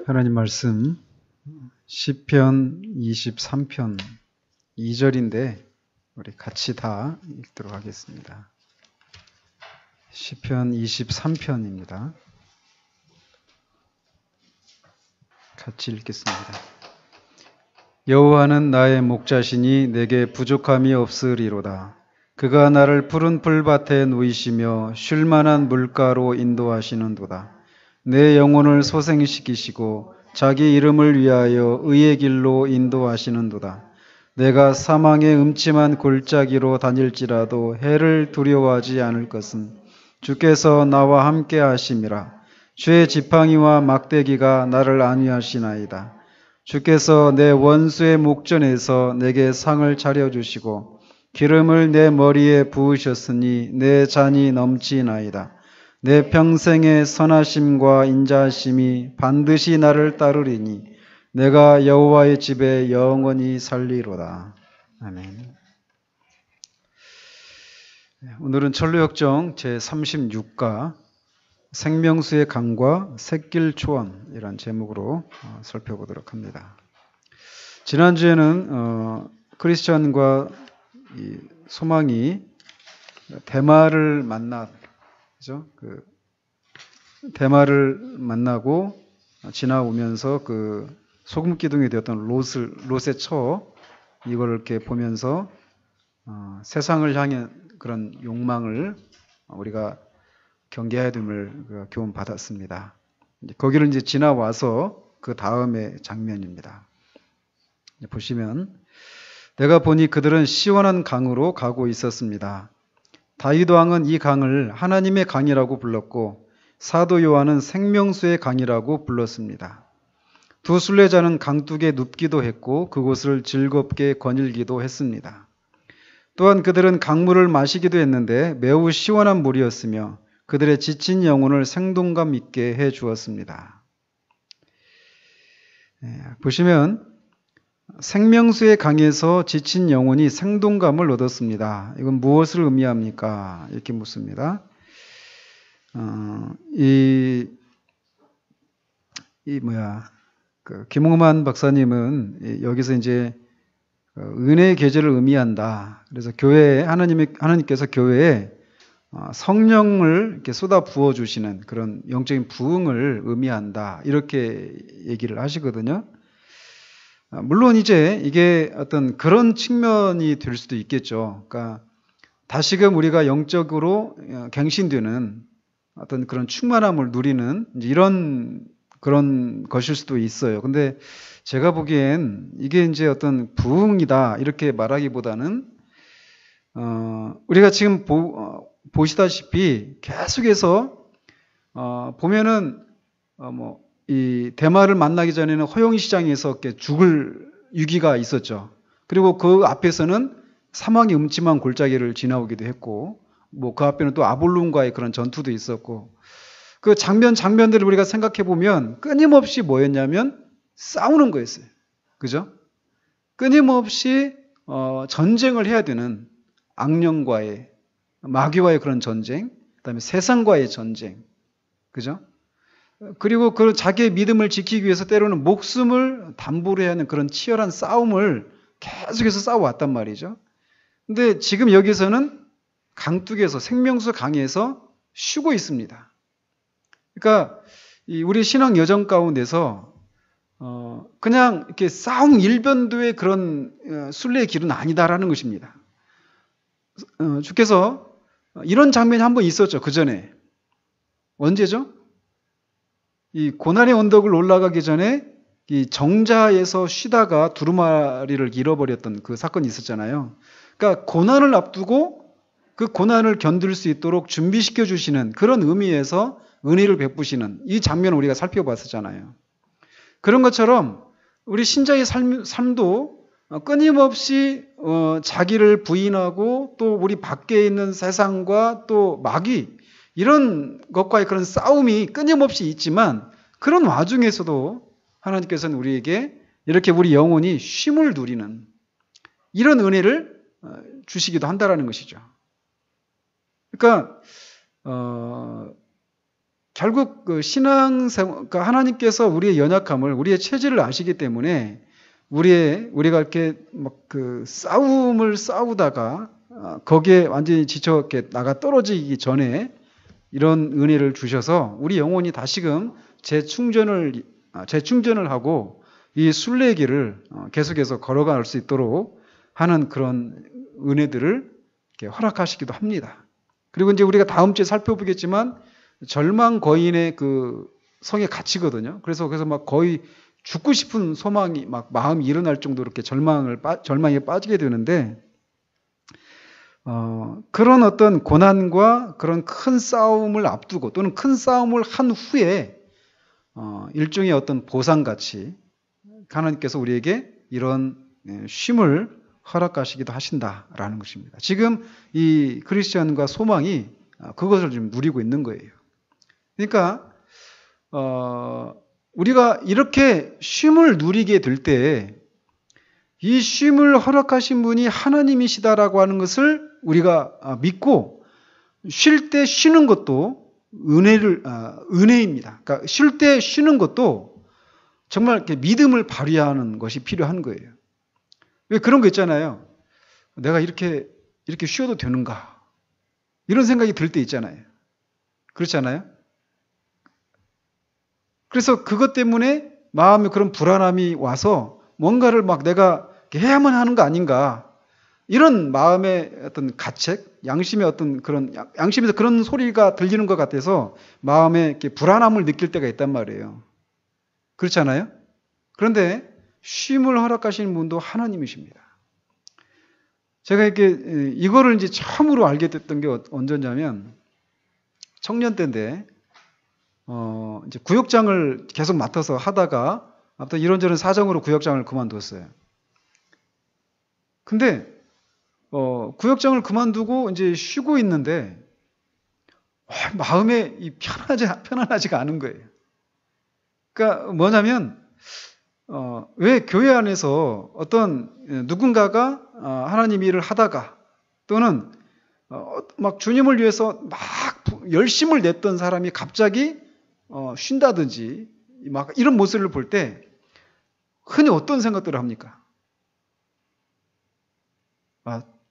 하나님 말씀 시편 23편 2절인데 우리 같이 다 읽도록 하겠습니다. 시편 23편입니다. 같이 읽겠습니다. 여호와는 나의 목자시니 내게 부족함이 없으리로다. 그가 나를 푸른 풀밭에 누이시며 쉴 만한 물가로 인도하시는도다. 내 영혼을 소생시키시고 자기 이름을 위하여 의의 길로 인도하시는도다. 내가 사망의 음침한 골짜기로 다닐지라도 해를 두려워하지 않을 것은 주께서 나와 함께 하심이라. 주의 지팡이와 막대기가 나를 안위하시나이다. 주께서 내 원수의 목전에서 내게 상을 차려주시고 기름을 내 머리에 부으셨으니 내 잔이 넘치나이다. 내 평생의 선하심과 인자하심이 반드시 나를 따르리니 내가 여호와의 집에 영원히 살리로다. 아멘. 오늘은 천루역정 제36가 생명수의 강과 샛길 초원이란 제목으로 살펴보도록 합니다. 지난주에는 크리스천과 이 소망이 대마를 대마를 만나고 지나오면서 그 소금 기둥이 되었던 롯의 처 이걸 이렇게 보면서 세상을 향한 그런 욕망을 우리가 경계해야 됨을 교훈 받았습니다. 거기를 이제 지나와서 그 다음의 장면입니다. 보시면 내가 보니 그들은 시원한 강으로 가고 있었습니다. 다윗 왕은 이 강을 하나님의 강이라고 불렀고 사도 요한은 생명수의 강이라고 불렀습니다. 두 순례자는 강둑에 눕기도 했고 그곳을 즐겁게 거닐기도 했습니다. 또한 그들은 강물을 마시기도 했는데 매우 시원한 물이었으며 그들의 지친 영혼을 생동감 있게 해 주었습니다. 보시면 생명수의 강에서 지친 영혼이 생동감을 얻었습니다. 이건 무엇을 의미합니까? 이렇게 묻습니다. 김홍만 박사님은 여기서 이제 은혜의 계절을 의미한다. 그래서 하나님께서 교회에 성령을 이렇게 쏟아 부어 주시는 그런 영적인 부흥을 의미한다. 이렇게 얘기를 하시거든요. 물론 이제 이게 어떤 그런 측면이 될 수도 있겠죠. 그러니까 다시금 우리가 영적으로 갱신되는 어떤 그런 충만함을 누리는 이런 그런 것일 수도 있어요. 근데 제가 보기엔 이게 이제 어떤 부흥이다 이렇게 말하기보다는 우리가 지금 보시다시피 계속해서 보면은 이 대마를 만나기 전에는 허용 시장에서 이렇게 죽을 위기가 있었죠. 그리고 그 앞에서는 사망의 음침한 골짜기를 지나오기도 했고, 그 앞에는 또 아볼론과의 그런 전투도 있었고, 그 장면들을 우리가 생각해 보면 끊임없이 뭐였냐면 싸우는 거였어요. 그죠? 끊임없이 전쟁을 해야 되는 악령과의 마귀와의 그런 전쟁, 그다음에 세상과의 전쟁, 그죠? 그리고 그 자기의 믿음을 지키기 위해서 때로는 목숨을 담보로 해야 하는 그런 치열한 싸움을 계속해서 싸워왔단 말이죠. 근데 지금 여기서는 강둑에서 생명수 강에서 쉬고 있습니다. 그러니까 우리 신앙 여정 가운데서 그냥 이렇게 싸움 일변도의 그런 순례의 길은 아니다라는 것입니다. 주께서 이런 장면이 한번 있었죠. 그 전에 언제죠? 이 고난의 언덕을 올라가기 전에 이 정자에서 쉬다가 두루마리를 잃어버렸던 그 사건이 있었잖아요. 그러니까 고난을 앞두고 그 고난을 견딜 수 있도록 준비시켜 주시는 그런 의미에서 은혜를 베푸시는 이 장면을 우리가 살펴봤었잖아요. 그런 것처럼 우리 신자의 삶도 끊임없이 자기를 부인하고 또 우리 밖에 있는 세상과 또 마귀 이런 것과의 그런 싸움이 끊임없이 있지만 그런 와중에서도 하나님께서는 우리에게 이렇게 우리 영혼이 쉼을 누리는 이런 은혜를 주시기도 한다라는 것이죠. 그러니까 결국 그 신앙생활, 그러니까 하나님께서 우리의 연약함을, 우리의 체질을 아시기 때문에 우리가 이렇게 막 그 싸움을 싸우다가 거기에 완전히 지쳐 이렇게 나가 떨어지기 전에 이런 은혜를 주셔서 우리 영혼이 다시금 재충전을 하고 이 순례길을 계속해서 걸어갈 수 있도록 하는 그런 은혜들을 이렇게 허락하시기도 합니다. 그리고 이제 우리가 다음 주에 살펴보겠지만 절망 거인의 그 성에 갇히거든요. 그래서 막 거의 죽고 싶은 소망이 막 마음이 일어날 정도로 이렇게 절망에 빠지게 되는데, 그런 어떤 고난과 그런 큰 싸움을 앞두고 또는 큰 싸움을 한 후에 일종의 어떤 보상같이 하나님께서 우리에게 이런 쉼을 허락하시기도 하신다라는 것입니다. 지금 이 크리스천과 소망이 그것을 좀 누리고 있는 거예요. 그러니까 우리가 이렇게 쉼을 누리게 될 때 이 쉼을 허락하신 분이 하나님이시다라고 하는 것을 우리가 믿고 쉴 때 쉬는 것도 은혜입니다. 그러니까 쉴 때 쉬는 것도 정말 이렇게 믿음을 발휘하는 것이 필요한 거예요. 왜 그런 거 있잖아요. 내가 이렇게 쉬어도 되는가? 이런 생각이 들 때 있잖아요. 그렇지 않아요? 그래서 그것 때문에 마음에 그런 불안함이 와서 뭔가를 막 내가 해야만 하는 거 아닌가. 이런 마음의 어떤 가책, 양심의 어떤 그런, 양심에서 그런 소리가 들리는 것 같아서 마음에 이렇게 불안함을 느낄 때가 있단 말이에요. 그렇지 않아요? 그런데 쉼을 허락하시는 분도 하나님이십니다. 제가 이거를 이제 처음으로 알게 됐던 게 언제냐면 청년 때인데, 이제 구역장을 계속 맡아서 하다가 아무튼 이런저런 사정으로 구역장을 그만뒀어요. 근데 구역장을 그만두고 이제 쉬고 있는데 마음에 편안하지가 않은 거예요. 그러니까 뭐냐면 왜 교회 안에서 어떤 누군가가 하나님 일을 하다가 또는 막 주님을 위해서 막 열심을 냈던 사람이 갑자기 쉰다든지 막 이런 모습을 볼 때 흔히 어떤 생각들을 합니까?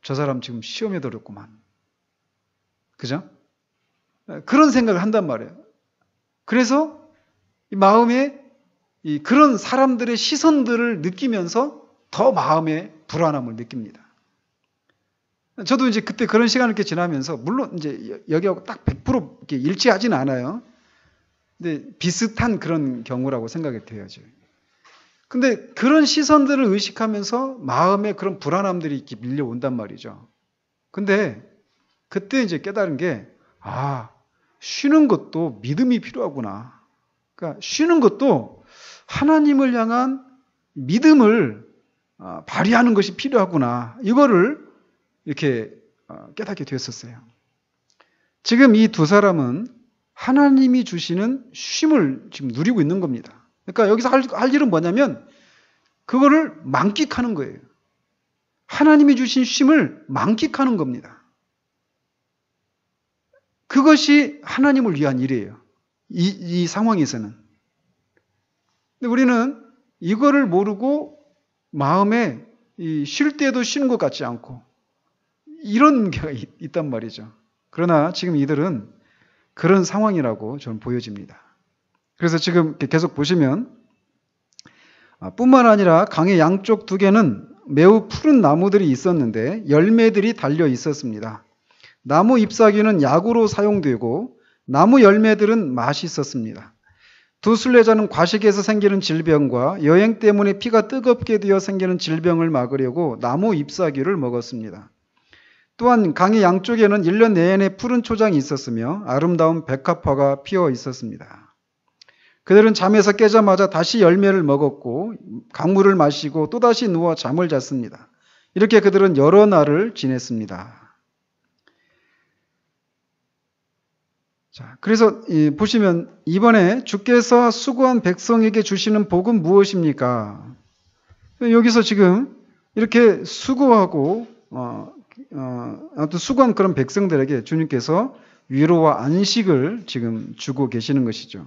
저 사람 지금 시험에 들었구만. 그죠? 그런 생각을 한단 말이에요. 그래서 이 마음에 그런 사람들의 시선들을 느끼면서 더 마음에 불안함을 느낍니다. 저도 이제 그때 그런 시간을 이렇게 지나면서 물론 이제 여기하고 딱 100% 이렇게 일치하지는 않아요. 근데 비슷한 그런 경우라고 생각이 돼야죠. 근데 그런 시선들을 의식하면서 마음에 그런 불안함들이 이렇게 밀려온단 말이죠. 근데 그때 이제 깨달은 게, 쉬는 것도 믿음이 필요하구나. 그러니까 쉬는 것도 하나님을 향한 믿음을 발휘하는 것이 필요하구나. 이거를 이렇게 깨닫게 되었었어요. 지금 이 두 사람은 하나님이 주시는 쉼을 지금 누리고 있는 겁니다. 그러니까 여기서 할 일은 뭐냐면 그거를 만끽하는 거예요. 하나님이 주신 쉼을 만끽하는 겁니다. 그것이 하나님을 위한 일이에요. 이 상황에서는. 근데 우리는 이거를 모르고 마음에 쉴 때도 쉬는 것 같지 않고 이런 게 있단 말이죠. 그러나 지금 이들은 그런 상황이라고 저는 보여집니다. 그래서 지금 계속 보시면 뿐만 아니라 강의 양쪽 두 개는 매우 푸른 나무들이 있었는데 열매들이 달려 있었습니다. 나무 잎사귀는 약으로 사용되고 나무 열매들은 맛이 있었습니다. 두 순례자는 과식에서 생기는 질병과 여행 때문에 피가 뜨겁게 되어 생기는 질병을 막으려고 나무 잎사귀를 먹었습니다. 또한 강의 양쪽에는 1년 내내 푸른 초장이 있었으며 아름다운 백합화가 피어 있었습니다. 그들은 잠에서 깨자마자 다시 열매를 먹었고 강물을 마시고 또다시 누워 잠을 잤습니다. 이렇게 그들은 여러 날을 지냈습니다. 자, 그래서 보시면 이번에 주께서 수고한 백성에게 주시는 복은 무엇입니까? 여기서 지금 이렇게 수고하고 아무튼 수고한 그런 백성들에게 주님께서 위로와 안식을 지금 주고 계시는 것이죠.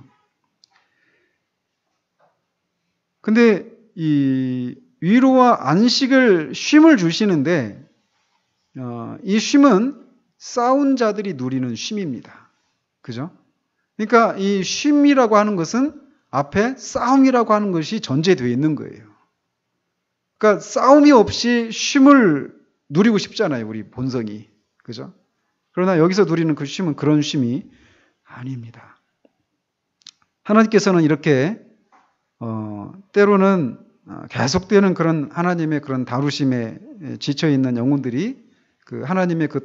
근데 이 위로와 안식을, 쉼을 주시는데 이 쉼은 싸운 자들이 누리는 쉼입니다. 그죠? 그러니까 이 쉼이라고 하는 것은 앞에 싸움이라고 하는 것이 전제되어 있는 거예요. 그러니까 싸움이 없이 쉼을 누리고 싶잖아요, 우리 본성이. 그죠? 그러나 여기서 누리는 그 쉼은 그런 쉼이 아닙니다. 하나님께서는 이렇게 때로는 계속되는 그런 하나님의 그런 다루심에 지쳐 있는 영혼들이 그 하나님의 그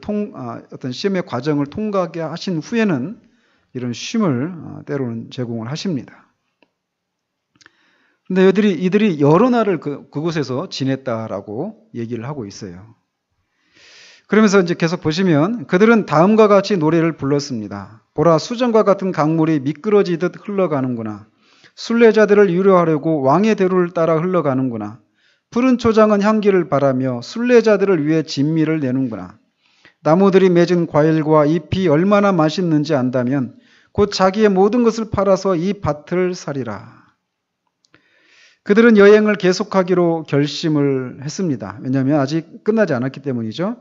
어떤 시험의 과정을 통과하게 하신 후에는 이런 쉼을 때로는 제공을 하십니다. 근데 이들이 여러 날을 그곳에서 지냈다라고 얘기를 하고 있어요. 그러면서 이제 계속 보시면 그들은 다음과 같이 노래를 불렀습니다. 보라, 수정과 같은 강물이 미끄러지듯 흘러가는구나. 순례자들을 유료하려고 왕의 대로를 따라 흘러가는구나. 푸른 초장은 향기를 바라며 순례자들을 위해 진미를 내는구나. 나무들이 맺은 과일과 잎이 얼마나 맛있는지 안다면 곧 자기의 모든 것을 팔아서 이 밭을 사리라. 그들은 여행을 계속하기로 결심을 했습니다. 왜냐하면 아직 끝나지 않았기 때문이죠.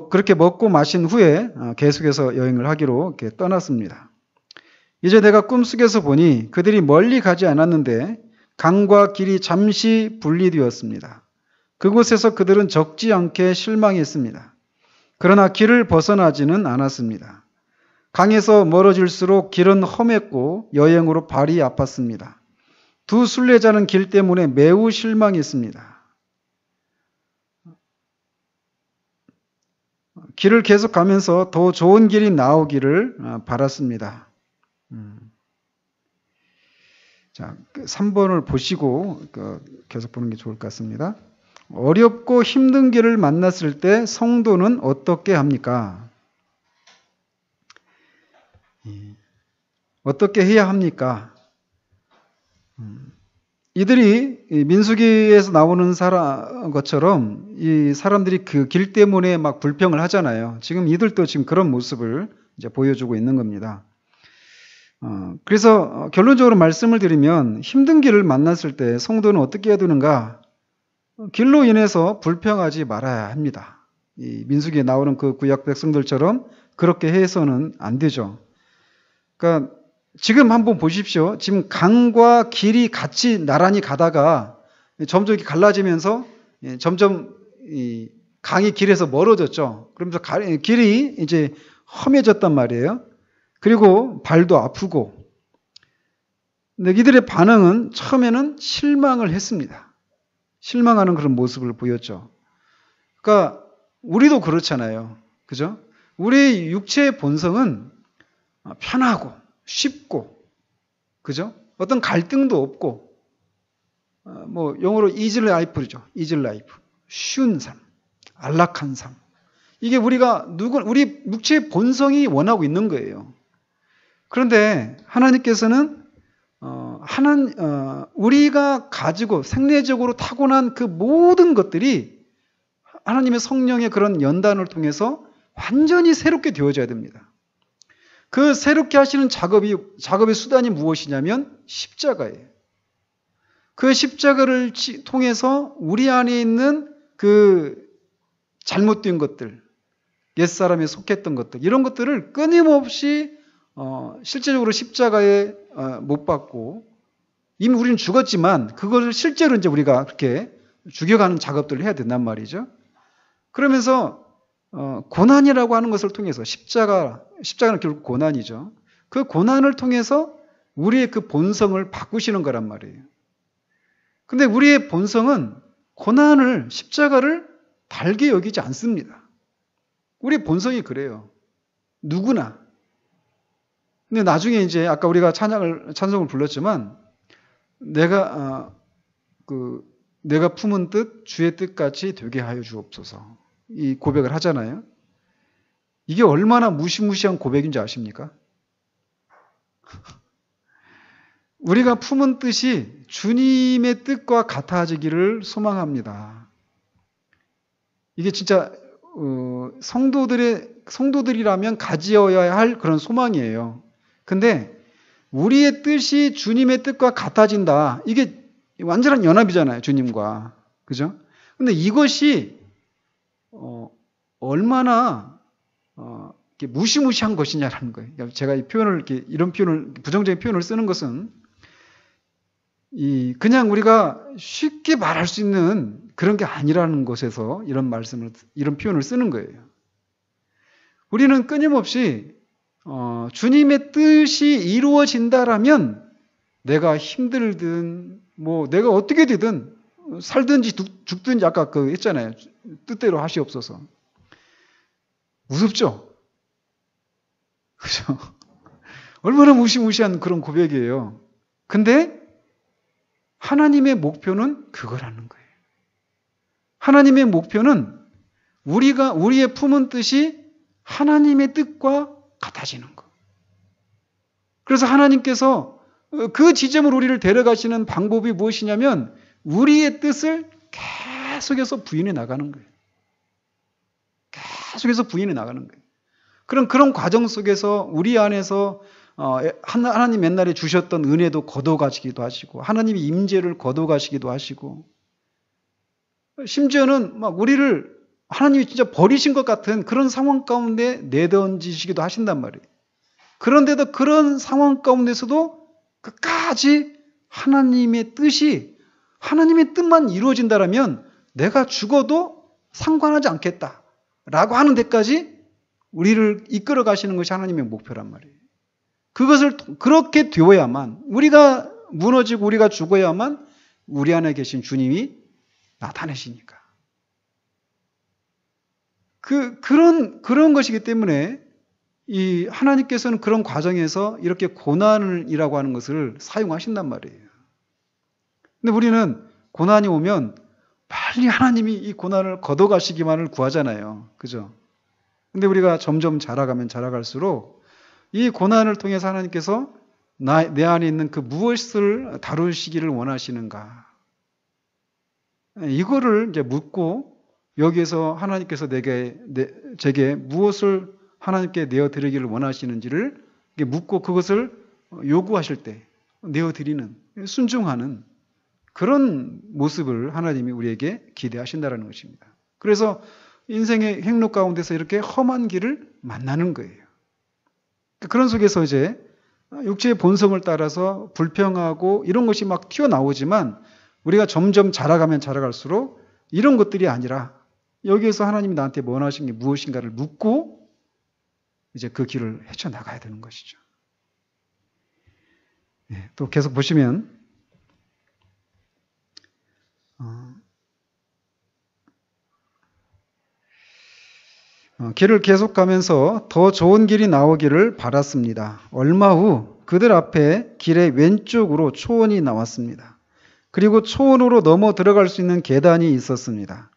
그렇게 먹고 마신 후에 계속해서 여행을 하기로 이렇게 떠났습니다. 이제 내가 꿈속에서 보니 그들이 멀리 가지 않았는데 강과 길이 잠시 분리되었습니다. 그곳에서 그들은 적지 않게 실망했습니다. 그러나 길을 벗어나지는 않았습니다. 강에서 멀어질수록 길은 험했고 여행으로 발이 아팠습니다. 두 순례자는 길 때문에 매우 실망했습니다. 길을 계속 가면서 더 좋은 길이 나오기를 바랐습니다. 자, 3번을 보시고 계속 보는 게 좋을 것 같습니다. 어렵고 힘든 길을 만났을 때 성도는 어떻게 합니까? 어떻게 해야 합니까? 이들이 민수기에서 나오는 것처럼 이 사람들이 그 길 때문에 막 불평을 하잖아요. 지금 이들도 지금 그런 모습을 이제 보여주고 있는 겁니다. 그래서 결론적으로 말씀을 드리면 힘든 길을 만났을 때 성도는 어떻게 해야 되는가? 길로 인해서 불평하지 말아야 합니다. 이 민수기에 나오는 그 구약 백성들처럼 그렇게 해서는 안 되죠. 그러니까 지금 한번 보십시오. 지금 강과 길이 같이 나란히 가다가 점점 이렇게 갈라지면서 점점 이 강이 길에서 멀어졌죠. 그러면서 길이 이제 험해졌단 말이에요. 그리고 발도 아프고. 근데 이들의 반응은 처음에는 실망을 했습니다. 실망하는 그런 모습을 보였죠. 그러니까 우리도 그렇잖아요. 그죠? 우리 육체의 본성은 편하고 쉽고, 그죠? 어떤 갈등도 없고, 뭐 영어로 easy life죠. easy life. 쉬운 삶, 안락한 삶. 이게 우리 육체의 본성이 원하고 있는 거예요. 그런데 하나님께서는 우리가 가지고 생내적으로 타고난 그 모든 것들이 하나님의 성령의 그런 연단을 통해서 완전히 새롭게 되어져야 됩니다. 그 새롭게 하시는 작업의 수단이 무엇이냐면 십자가예요. 그 십자가를 통해서 우리 안에 있는 그 잘못된 것들, 옛사람에 속했던 것들, 이런 것들을 끊임없이 실제적으로 십자가에 못 박고, 이미 우리는 죽었지만 그것을 실제로 이제 우리가 그렇게 죽여가는 작업들을 해야 된단 말이죠. 그러면서 고난이라고 하는 것을 통해서 십자가는 결국 고난이죠. 그 고난을 통해서 우리의 그 본성을 바꾸시는 거란 말이에요. 근데 우리의 본성은 십자가를 달게 여기지 않습니다. 우리 본성이 그래요. 누구나. 근데 나중에 이제 아까 우리가 찬송을 불렀지만 내가 품은 뜻 주의 뜻같이 되게 하여 주옵소서. 이 고백을 하잖아요. 이게 얼마나 무시무시한 고백인지 아십니까? 우리가 품은 뜻이 주님의 뜻과 같아지기를 소망합니다. 이게 진짜 성도들이라면 가지어야 할 그런 소망이에요. 근데 우리의 뜻이 주님의 뜻과 같아진다. 이게 완전한 연합이잖아요, 주님과. 그죠? 근데 이것이 얼마나 이렇게 무시무시한 것이냐라는 거예요. 제가 이 표현을 이런 표현을 부정적인 표현을 쓰는 것은 그냥 우리가 쉽게 말할 수 있는 그런 게 아니라는 것에서 이런 표현을 쓰는 거예요. 우리는 끊임없이 주님의 뜻이 이루어진다라면 내가 힘들든 뭐 내가 어떻게 되든 살든지 죽든지 아까 했잖아요. 뜻대로 하시옵소서. 무섭죠? 그죠? 얼마나 무시무시한 그런 고백이에요. 근데 하나님의 목표는 그거라는 거예요. 하나님의 목표는 우리의 품은 뜻이 하나님의 뜻과 같아지는 거. 그래서 하나님께서 그 지점으로 우리를 데려가시는 방법이 무엇이냐면 우리의 뜻을 계속해서 부인해 나가는 거예요. 계속해서 부인해 나가는 거예요. 그런 과정 속에서 우리 안에서 하나님 옛날에 주셨던 은혜도 거둬가시기도 하시고 하나님의 임재를 거둬가시기도 하시고 심지어는 막 우리를 하나님이 진짜 버리신 것 같은 그런 상황 가운데 내던지시기도 하신단 말이에요. 그런데도 그런 상황 가운데서도 끝까지 하나님의 뜻만 이루어진다라면 내가 죽어도 상관하지 않겠다라고 하는 데까지 우리를 이끌어 가시는 것이 하나님의 목표란 말이에요. 그것을 그렇게 되어야만 우리가 무너지고 우리가 죽어야만 우리 안에 계신 주님이 나타내시니까. 그런 것이기 때문에 하나님께서는 그런 과정에서 이렇게 고난이라고 하는 것을 사용하신단 말이에요. 근데 우리는 고난이 오면 빨리 하나님이 이 고난을 걷어가시기만을 구하잖아요. 그죠? 근데 우리가 점점 자라가면 자라갈수록 이 고난을 통해서 하나님께서 내 안에 있는 그 무엇을 다루시기를 원하시는가? 이거를 이제 묻고 여기에서 하나님께서 제게 무엇을 하나님께 내어드리기를 원하시는지를 묻고 그것을 요구하실 때 내어드리는, 순종하는 그런 모습을 하나님이 우리에게 기대하신다는 것입니다. 그래서 인생의 행로 가운데서 이렇게 험한 길을 만나는 거예요. 그런 속에서 이제 육체의 본성을 따라서 불평하고 이런 것이 막 튀어나오지만 우리가 점점 자라가면 자라갈수록 이런 것들이 아니라 여기에서 하나님이 나한테 원하시는 게 무엇인가를 묻고 이제 그 길을 헤쳐나가야 되는 것이죠. 또 계속 보시면 길을 계속 가면서 더 좋은 길이 나오기를 바랐습니다. 얼마 후 그들 앞에 길의 왼쪽으로 초원이 나왔습니다. 그리고 초원으로 넘어 들어갈 수 있는 계단이 있었습니다.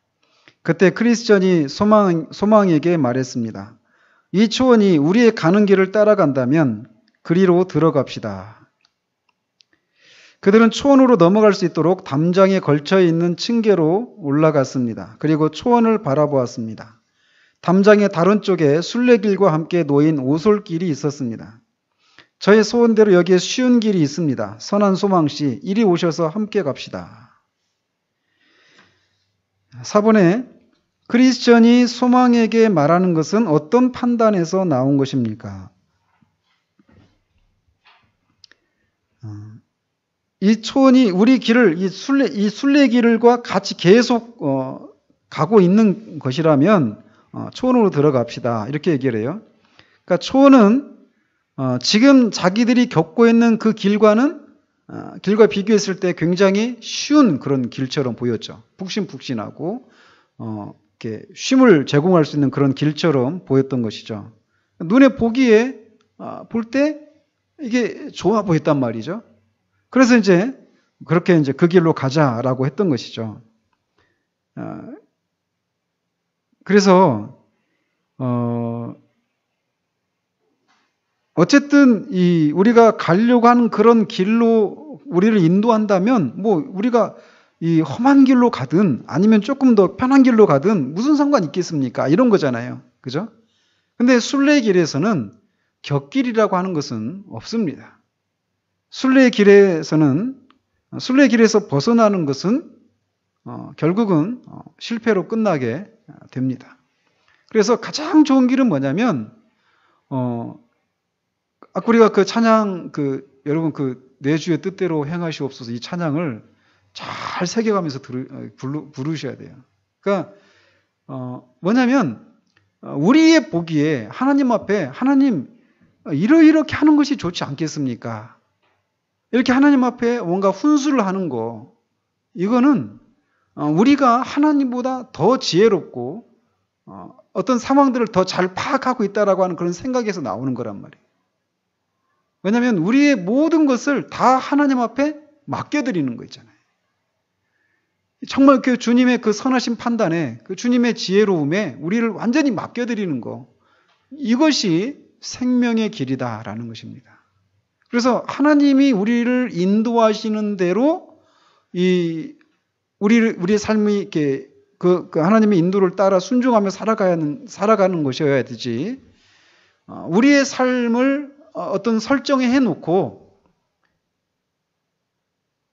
그때 크리스천이 소망에게 말했습니다. 이 초원이 우리의 가는 길을 따라간다면 그리로 들어갑시다. 그들은 초원으로 넘어갈 수 있도록 담장에 걸쳐 있는 층계로 올라갔습니다. 그리고 초원을 바라보았습니다. 담장의 다른 쪽에 순례길과 함께 놓인 오솔길이 있었습니다. 저의 소원대로 여기에 쉬운 길이 있습니다. 선한 소망씨, 이리 오셔서 함께 갑시다. 4번에 크리스천이 소망에게 말하는 것은 어떤 판단에서 나온 것입니까? 이 초원이 우리 길을 이 순례길과 같이 계속 가고 있는 것이라면 초원으로 들어갑시다. 이렇게 얘기를 해요. 그러니까 초원은 지금 자기들이 겪고 있는 그 길과 비교했을 때 굉장히 쉬운 그런 길처럼 보였죠. 푹신푹신하고 이렇게 쉼을 제공할 수 있는 그런 길처럼 보였던 것이죠. 눈에 보기에 볼 때 이게 좋아 보였단 말이죠. 그래서 이제 그렇게 이제 그 길로 가자라고 했던 것이죠. 그래서 어쨌든 우리가 가려고 하는 그런 길로 우리를 인도한다면 뭐 우리가 이 험한 길로 가든 아니면 조금 더 편한 길로 가든 무슨 상관 있겠습니까? 이런 거잖아요. 그죠? 근데 순례길에서는 곁길이라고 하는 것은 없습니다. 순례길에서 벗어나는 것은 결국은 실패로 끝나게 됩니다. 그래서 가장 좋은 길은 뭐냐면 우리가 그 찬양 여러분 내 주의 뜻대로 행하시옵소서 이 찬양을 잘 새겨가면서 부르셔야 돼요. 그러니까 뭐냐면 우리의 보기에 하나님 앞에 하나님 이렇게 하는 것이 좋지 않겠습니까? 이렇게 하나님 앞에 뭔가 훈수를 하는 거 이거는 우리가 하나님보다 더 지혜롭고 어떤 상황들을 더 잘 파악하고 있다라고 하는 그런 생각에서 나오는 거란 말이에요. 왜냐하면 우리의 모든 것을 다 하나님 앞에 맡겨드리는 거 있잖아요. 정말 그 주님의 그 선하신 판단에 그 주님의 지혜로움에 우리를 완전히 맡겨드리는 거 이것이 생명의 길이다라는 것입니다. 그래서 하나님이 우리를 인도하시는 대로 우리의 삶이 이렇게 그 하나님의 인도를 따라 순종하며 살아가는 것이어야 되지. 우리의 삶을 어떤 설정에 해놓고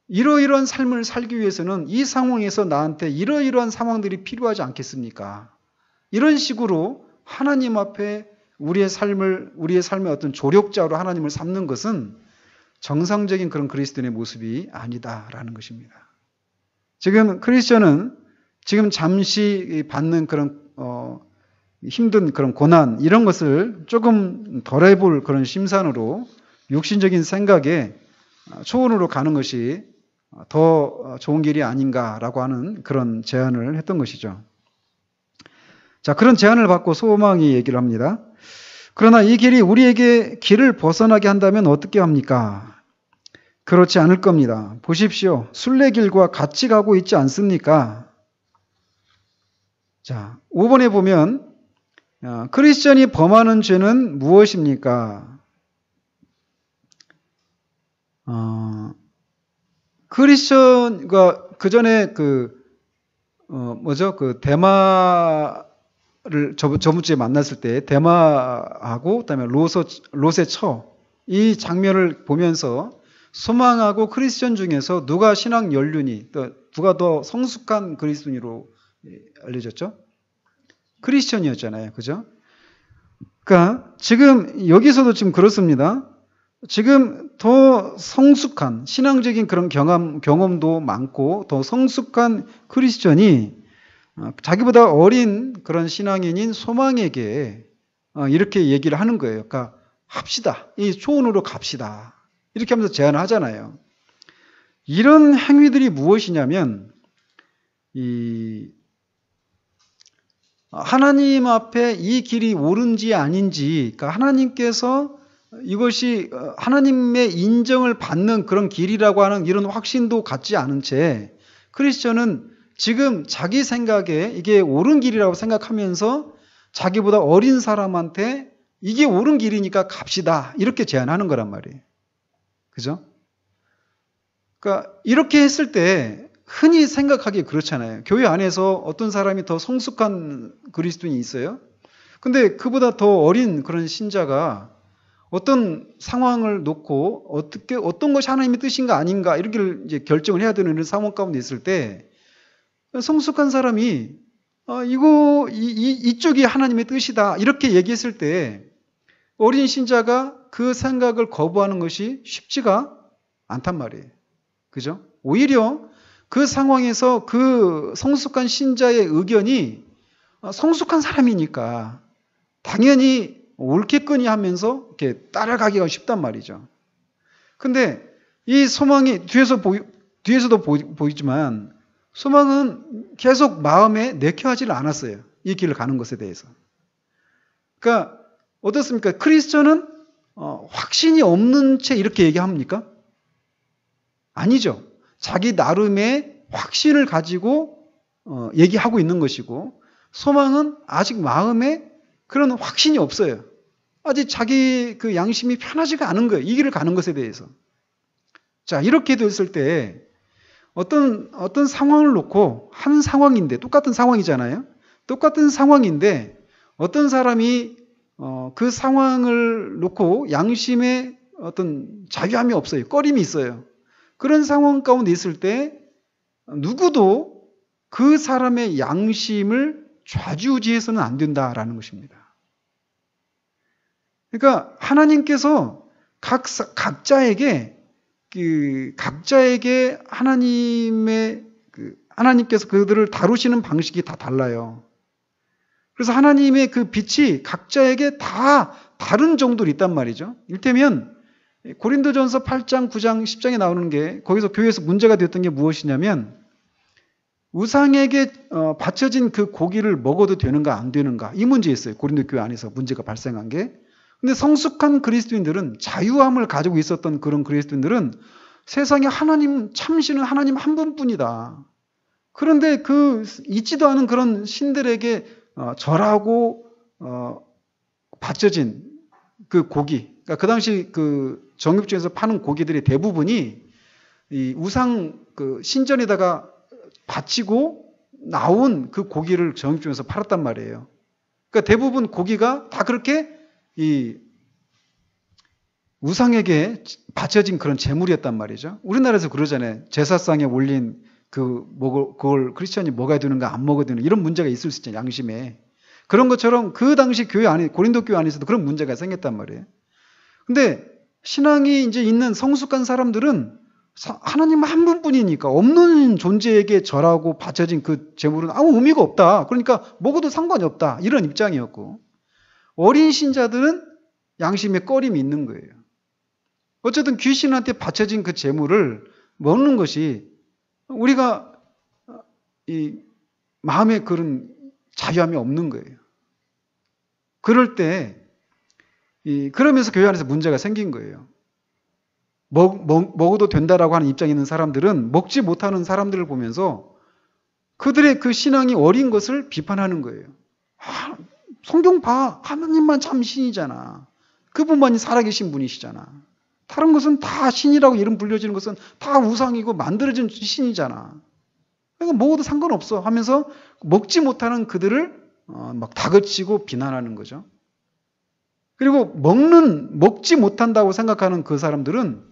이러이러한 삶을 살기 위해서는 이 상황에서 나한테 이러이러한 상황들이 필요하지 않겠습니까? 이런 식으로 하나님 앞에 우리의 삶의 어떤 조력자로 하나님을 삼는 것은 정상적인 그런 그리스도인의 모습이 아니다라는 것입니다. 지금 크리스천은 지금 잠시 받는 그런 힘든 그런 고난 이런 것을 조금 덜해볼 그런 심산으로 육신적인 생각에 초원으로 가는 것이 더 좋은 길이 아닌가라고 하는 그런 제안을 했던 것이죠. 자, 그런 제안을 받고 소망이 얘기를 합니다. 그러나 이 길이 우리에게 길을 벗어나게 한다면 어떻게 합니까? 그렇지 않을 겁니다. 보십시오. 순례길과 같이 가고 있지 않습니까? 자, 5번에 보면 크리스천이 범하는 죄는 무엇입니까? 크리스천과 그 전에 대마를 저번 주에 만났을 때 대마하고 그다음에 롯의 처 이 장면을 보면서 소망하고 크리스천 중에서 누가 신앙 연륜이 누가 더 성숙한 그리스도인으로 알려졌죠? 크리스천이었잖아요. 그죠? 그러니까 지금 여기서도 지금 그렇습니다. 지금 더 성숙한 신앙적인 그런 경험도 많고 더 성숙한 크리스천이 자기보다 어린 그런 신앙인인 소망에게 이렇게 얘기를 하는 거예요. 그러니까 합시다. 이 초원으로 갑시다. 이렇게 하면서 제안을 하잖아요. 이런 행위들이 무엇이냐면 하나님 앞에 이 길이 옳은지 아닌지, 그러니까 하나님께서 이것이 하나님의 인정을 받는 그런 길이라고 하는 이런 확신도 갖지 않은 채 크리스천은 지금 자기 생각에 이게 옳은 길이라고 생각하면서 자기보다 어린 사람한테 이게 옳은 길이니까 갑시다. 이렇게 제안하는 거란 말이에요. 그죠? 그러니까 이렇게 했을 때 흔히 생각하기에 그렇잖아요. 교회 안에서 어떤 사람이 더 성숙한 그리스도인이 있어요. 근데 그보다 더 어린 그런 신자가 어떤 상황을 놓고 어떤 것이 하나님의 뜻인가 아닌가 이렇게 이제 결정을 해야 되는 이런 상황 가운데 있을 때 성숙한 사람이 이쪽이 하나님의 뜻이다 이렇게 얘기했을 때 어린 신자가 그 생각을 거부하는 것이 쉽지가 않단 말이에요. 그죠? 오히려 그 상황에서 그 성숙한 신자의 의견이 성숙한 사람이니까 당연히 옳겠거니 하면서 이렇게 따라가기가 쉽단 말이죠. 근데 이 소망이 뒤에서도 보이지만 소망은 계속 마음에 내켜하지를 않았어요. 이 길을 가는 것에 대해서. 그러니까 어떻습니까? 크리스천은 확신이 없는 채 이렇게 얘기합니까? 아니죠. 자기 나름의 확신을 가지고 얘기하고 있는 것이고 소망은 아직 마음에 그런 확신이 없어요. 아직 자기 그 양심이 편하지가 않은 거예요. 이 길을 가는 것에 대해서. 자, 이렇게 됐을 때 어떤 상황을 놓고 한 상황인데, 똑같은 상황이잖아요. 똑같은 상황인데 어떤 사람이 그 상황을 놓고 양심에 어떤 자유함이 없어요. 꺼림이 있어요. 그런 상황 가운데 있을 때 누구도 그 사람의 양심을 좌지우지해서는 안 된다라는 것입니다. 그러니까 하나님께서 각자에게 하나님께서 그들을 다루시는 방식이 다 달라요. 그래서 하나님의 그 빛이 각자에게 다 다른 정도로 있단 말이죠. 이를테면 고린도전서 8장, 9장, 10장에 나오는 게 거기서 교회에서 문제가 되었던 게 무엇이냐면 우상에게 바쳐진 그 고기를 먹어도 되는가 안 되는가 이 문제였어요. 고린도 교회 안에서 문제가 발생한 게. 근데 성숙한 그리스도인들은 자유함을 가지고 있었던 그런 그리스도인들은 세상에 참신은 하나님 한 분뿐이다. 그런데 그 있지도 않은 그런 신들에게 절하고 바쳐진 그 고기, 그러니까 그 당시 그 정육점에서 파는 고기들이 대부분이 이 우상 그 신전에다가 바치고 나온 그 고기를 정육점에서 팔았단 말이에요. 그러니까 대부분 고기가 다 그렇게 이 우상에게 바쳐진 그런 제물이었단 말이죠. 우리나라에서 그러잖아요. 제사상에 올린 그걸 크리스천이 먹어야 되는가 안 먹어야 되는가 이런 문제가 있을 수 있잖아요. 양심에. 그런 것처럼 그 당시 교회 안에, 고린도 교회 안에서도 그런 문제가 생겼단 말이에요. 근데 신앙이 이제 있는 성숙한 사람들은 하나님 한 분뿐이니까 없는 존재에게 절하고 바쳐진 그 제물은 아무 의미가 없다. 그러니까 먹어도 상관이 없다. 이런 입장이었고 어린 신자들은 양심에 꺼림이 있는 거예요. 어쨌든 귀신한테 바쳐진 그 제물을 먹는 것이 우리가 이 마음에 그런 자유함이 없는 거예요. 그럴 때 그러면서 교회 안에서 문제가 생긴 거예요. 먹어도 된다라고 하는 입장에 있는 사람들은 먹지 못하는 사람들을 보면서 그들의 그 신앙이 어린 것을 비판하는 거예요. 성경 봐. 하나님만 참 신이잖아. 그분만이 살아계신 분이시잖아. 다른 것은 다 신이라고 이름 불려지는 것은 다 우상이고 만들어진 신이잖아. 그러니까 먹어도 상관없어 하면서 먹지 못하는 그들을 막 다그치고 비난하는 거죠. 그리고 먹지 못한다고 생각하는 그 사람들은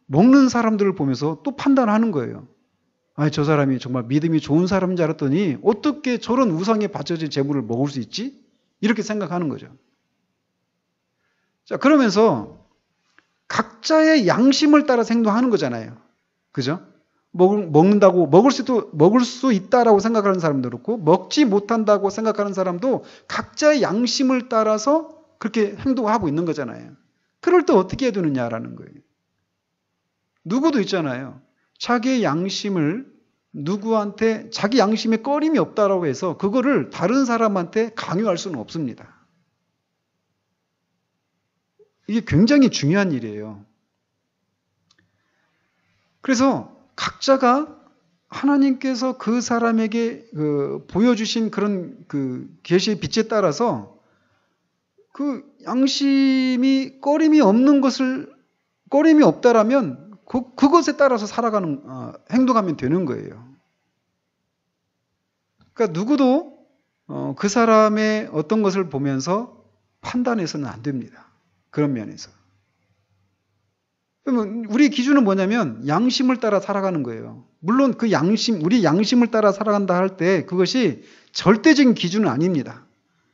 먹는 사람들을 보면서 또 판단하는 거예요. 아니, 저 사람이 정말 믿음이 좋은 사람인 줄 알았더니 어떻게 저런 우상에 바쳐진 재물을 먹을 수 있지? 이렇게 생각하는 거죠. 자, 그러면서 각자의 양심을 따라서 행동하는 거잖아요. 그죠? 먹는다고 먹을 수 있다라고 생각하는 사람도 그렇고 먹지 못한다고 생각하는 사람도 각자의 양심을 따라서 그렇게 행동하고 있는 거잖아요. 그럴 때 어떻게 해야 되느냐라는 거예요. 누구도 있잖아요. 자기의 양심을 누구한테 자기 양심에 꺼림이 없다라고 해서 그거를 다른 사람한테 강요할 수는 없습니다. 이게 굉장히 중요한 일이에요. 그래서 각자가 하나님께서 그 사람에게 보여주신 그런 그 계시의 빛에 따라서 그 양심이 꺼림이 없다라면 그것에 따라서 행동하면 되는 거예요. 그러니까 누구도 그 사람의 어떤 것을 보면서 판단해서는 안 됩니다. 그런 면에서. 그러면 우리 기준은 뭐냐면 양심을 따라 살아가는 거예요. 물론 우리 양심을 따라 살아간다 할 때 그것이 절대적인 기준은 아닙니다.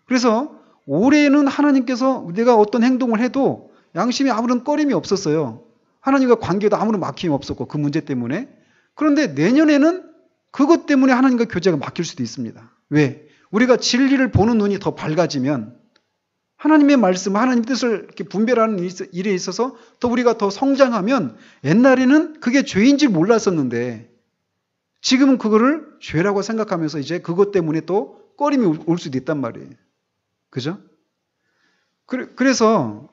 그래서 올해는 하나님께서 내가 어떤 행동을 해도 양심에 아무런 꺼림이 없었어요. 하나님과 관계도 아무런 막힘이 없었고 그 문제 때문에. 그런데 내년에는 그것 때문에 하나님과 교제가 막힐 수도 있습니다. 왜? 우리가 진리를 보는 눈이 더 밝아지면 하나님의 말씀, 하나님의 뜻을 이렇게 분별하는 일에 있어서 우리가 더 성장하면 옛날에는 그게 죄인지 몰랐었는데 지금은 그거를 죄라고 생각하면서 이제 그것 때문에 또 꺼림이 올 수도 있단 말이에요. 그죠? 그래서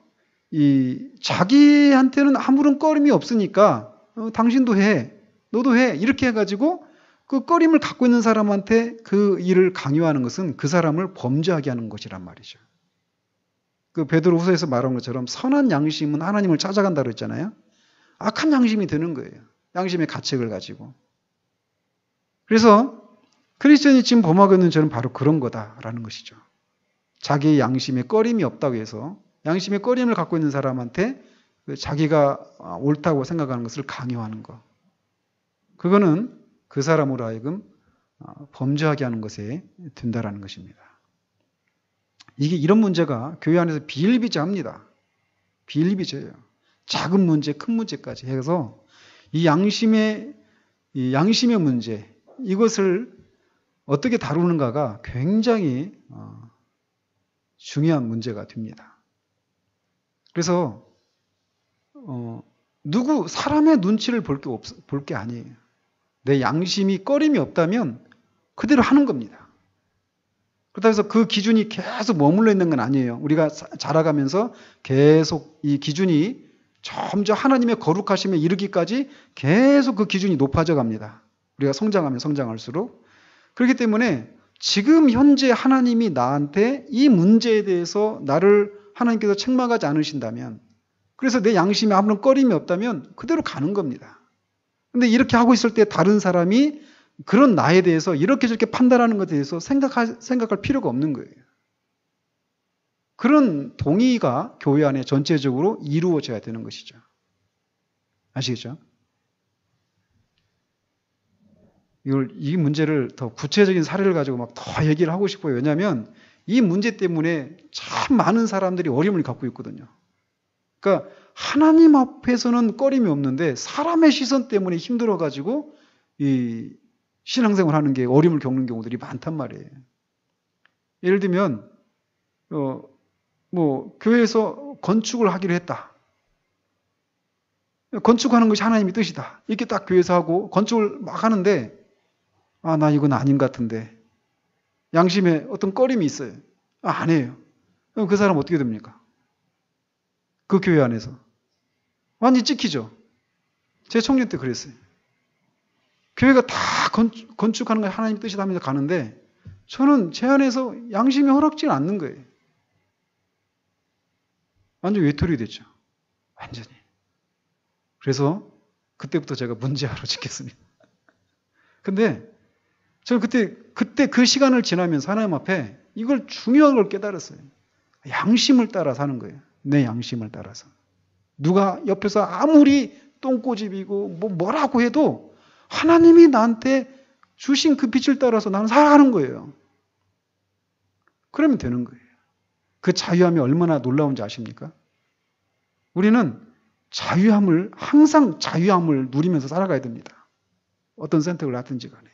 자기한테는 아무런 꺼림이 없으니까 당신도 해, 너도 해 이렇게 해가지고 그 꺼림을 갖고 있는 사람한테 그 일을 강요하는 것은 그 사람을 범죄하게 하는 것이란 말이죠. 그 베드로후서에서 말한 것처럼 선한 양심은 하나님을 찾아간다고 했잖아요. 악한 양심이 되는 거예요. 양심의 가책을 가지고. 그래서 크리스천이 지금 범하고 있는 죄는 바로 그런 거다라는 것이죠. 자기의 양심에 꺼림이 없다고 해서 양심에 꺼림을 갖고 있는 사람한테 자기가 옳다고 생각하는 것을 강요하는 것. 그거는 그 사람으로 하여금 범죄하게 하는 것에 든다라는 것입니다. 이런 문제가 교회 안에서 비일비재합니다. 비일비재예요. 작은 문제, 큰 문제까지 해서 이 양심의 문제, 이것을 어떻게 다루는가가 굉장히 중요한 문제가 됩니다. 그래서 사람의 눈치를 볼 게 아니에요. 내 양심이 꺼림이 없다면 그대로 하는 겁니다. 그렇다고 해서 그 기준이 계속 머물러 있는 건 아니에요. 우리가 자라가면서 계속 이 기준이 점점 하나님의 거룩하심에 이르기까지 계속 그 기준이 높아져 갑니다. 우리가 성장하면 성장할수록. 그렇기 때문에 지금 현재 하나님이 나한테 이 문제에 대해서 나를 하나님께서 책망하지 않으신다면, 그래서 내 양심에 아무런 꺼림이 없다면 그대로 가는 겁니다. 근데 이렇게 하고 있을 때 다른 사람이 그런 나에 대해서 이렇게 저렇게 판단하는 것에 대해서 생각할 필요가 없는 거예요. 그런 동의가 교회 안에 전체적으로 이루어져야 되는 것이죠. 아시겠죠? 이 문제를 더 구체적인 사례를 가지고 막 더 얘기를 하고 싶어요. 왜냐하면 이 문제 때문에 참 많은 사람들이 어려움을 갖고 있거든요. 그러니까 하나님 앞에서는 꺼림이 없는데 사람의 시선 때문에 힘들어가지고 이 신앙생활 하는 게 어려움을 겪는 경우들이 많단 말이에요. 예를 들면 교회에서 건축을 하기로 했다. 건축하는 것이 하나님의 뜻이다. 이렇게 딱 교회에서 하고 건축을 막 하는데 나 이건 아닌 것 같은데 양심에 어떤 꺼림이 있어요. 안 해요. 그럼 그 사람 어떻게 됩니까? 그 교회 안에서 완전히 찍히죠. 제 청년 때 그랬어요. 교회가 다 건축하는 게 하나님 뜻이다 하면서 가는데 저는 제 안에서 양심이 허락지 않는 거예요. 완전 외톨이 됐죠. 완전히. 그래서 그때부터 제가 문제아로 찍혔습니다. 근데 저는 그때 그 시간을 지나면서 하나님 앞에 이걸 중요한 걸 깨달았어요. 양심을 따라 사는 거예요. 내 양심을 따라서. 누가 옆에서 아무리 똥꼬집이고 뭐라고 해도 하나님이 나한테 주신 그 빛을 따라서 나는 살아가는 거예요. 그러면 되는 거예요. 그 자유함이 얼마나 놀라운지 아십니까? 우리는 항상 자유함을 누리면서 살아가야 됩니다. 어떤 선택을 하든지 간에.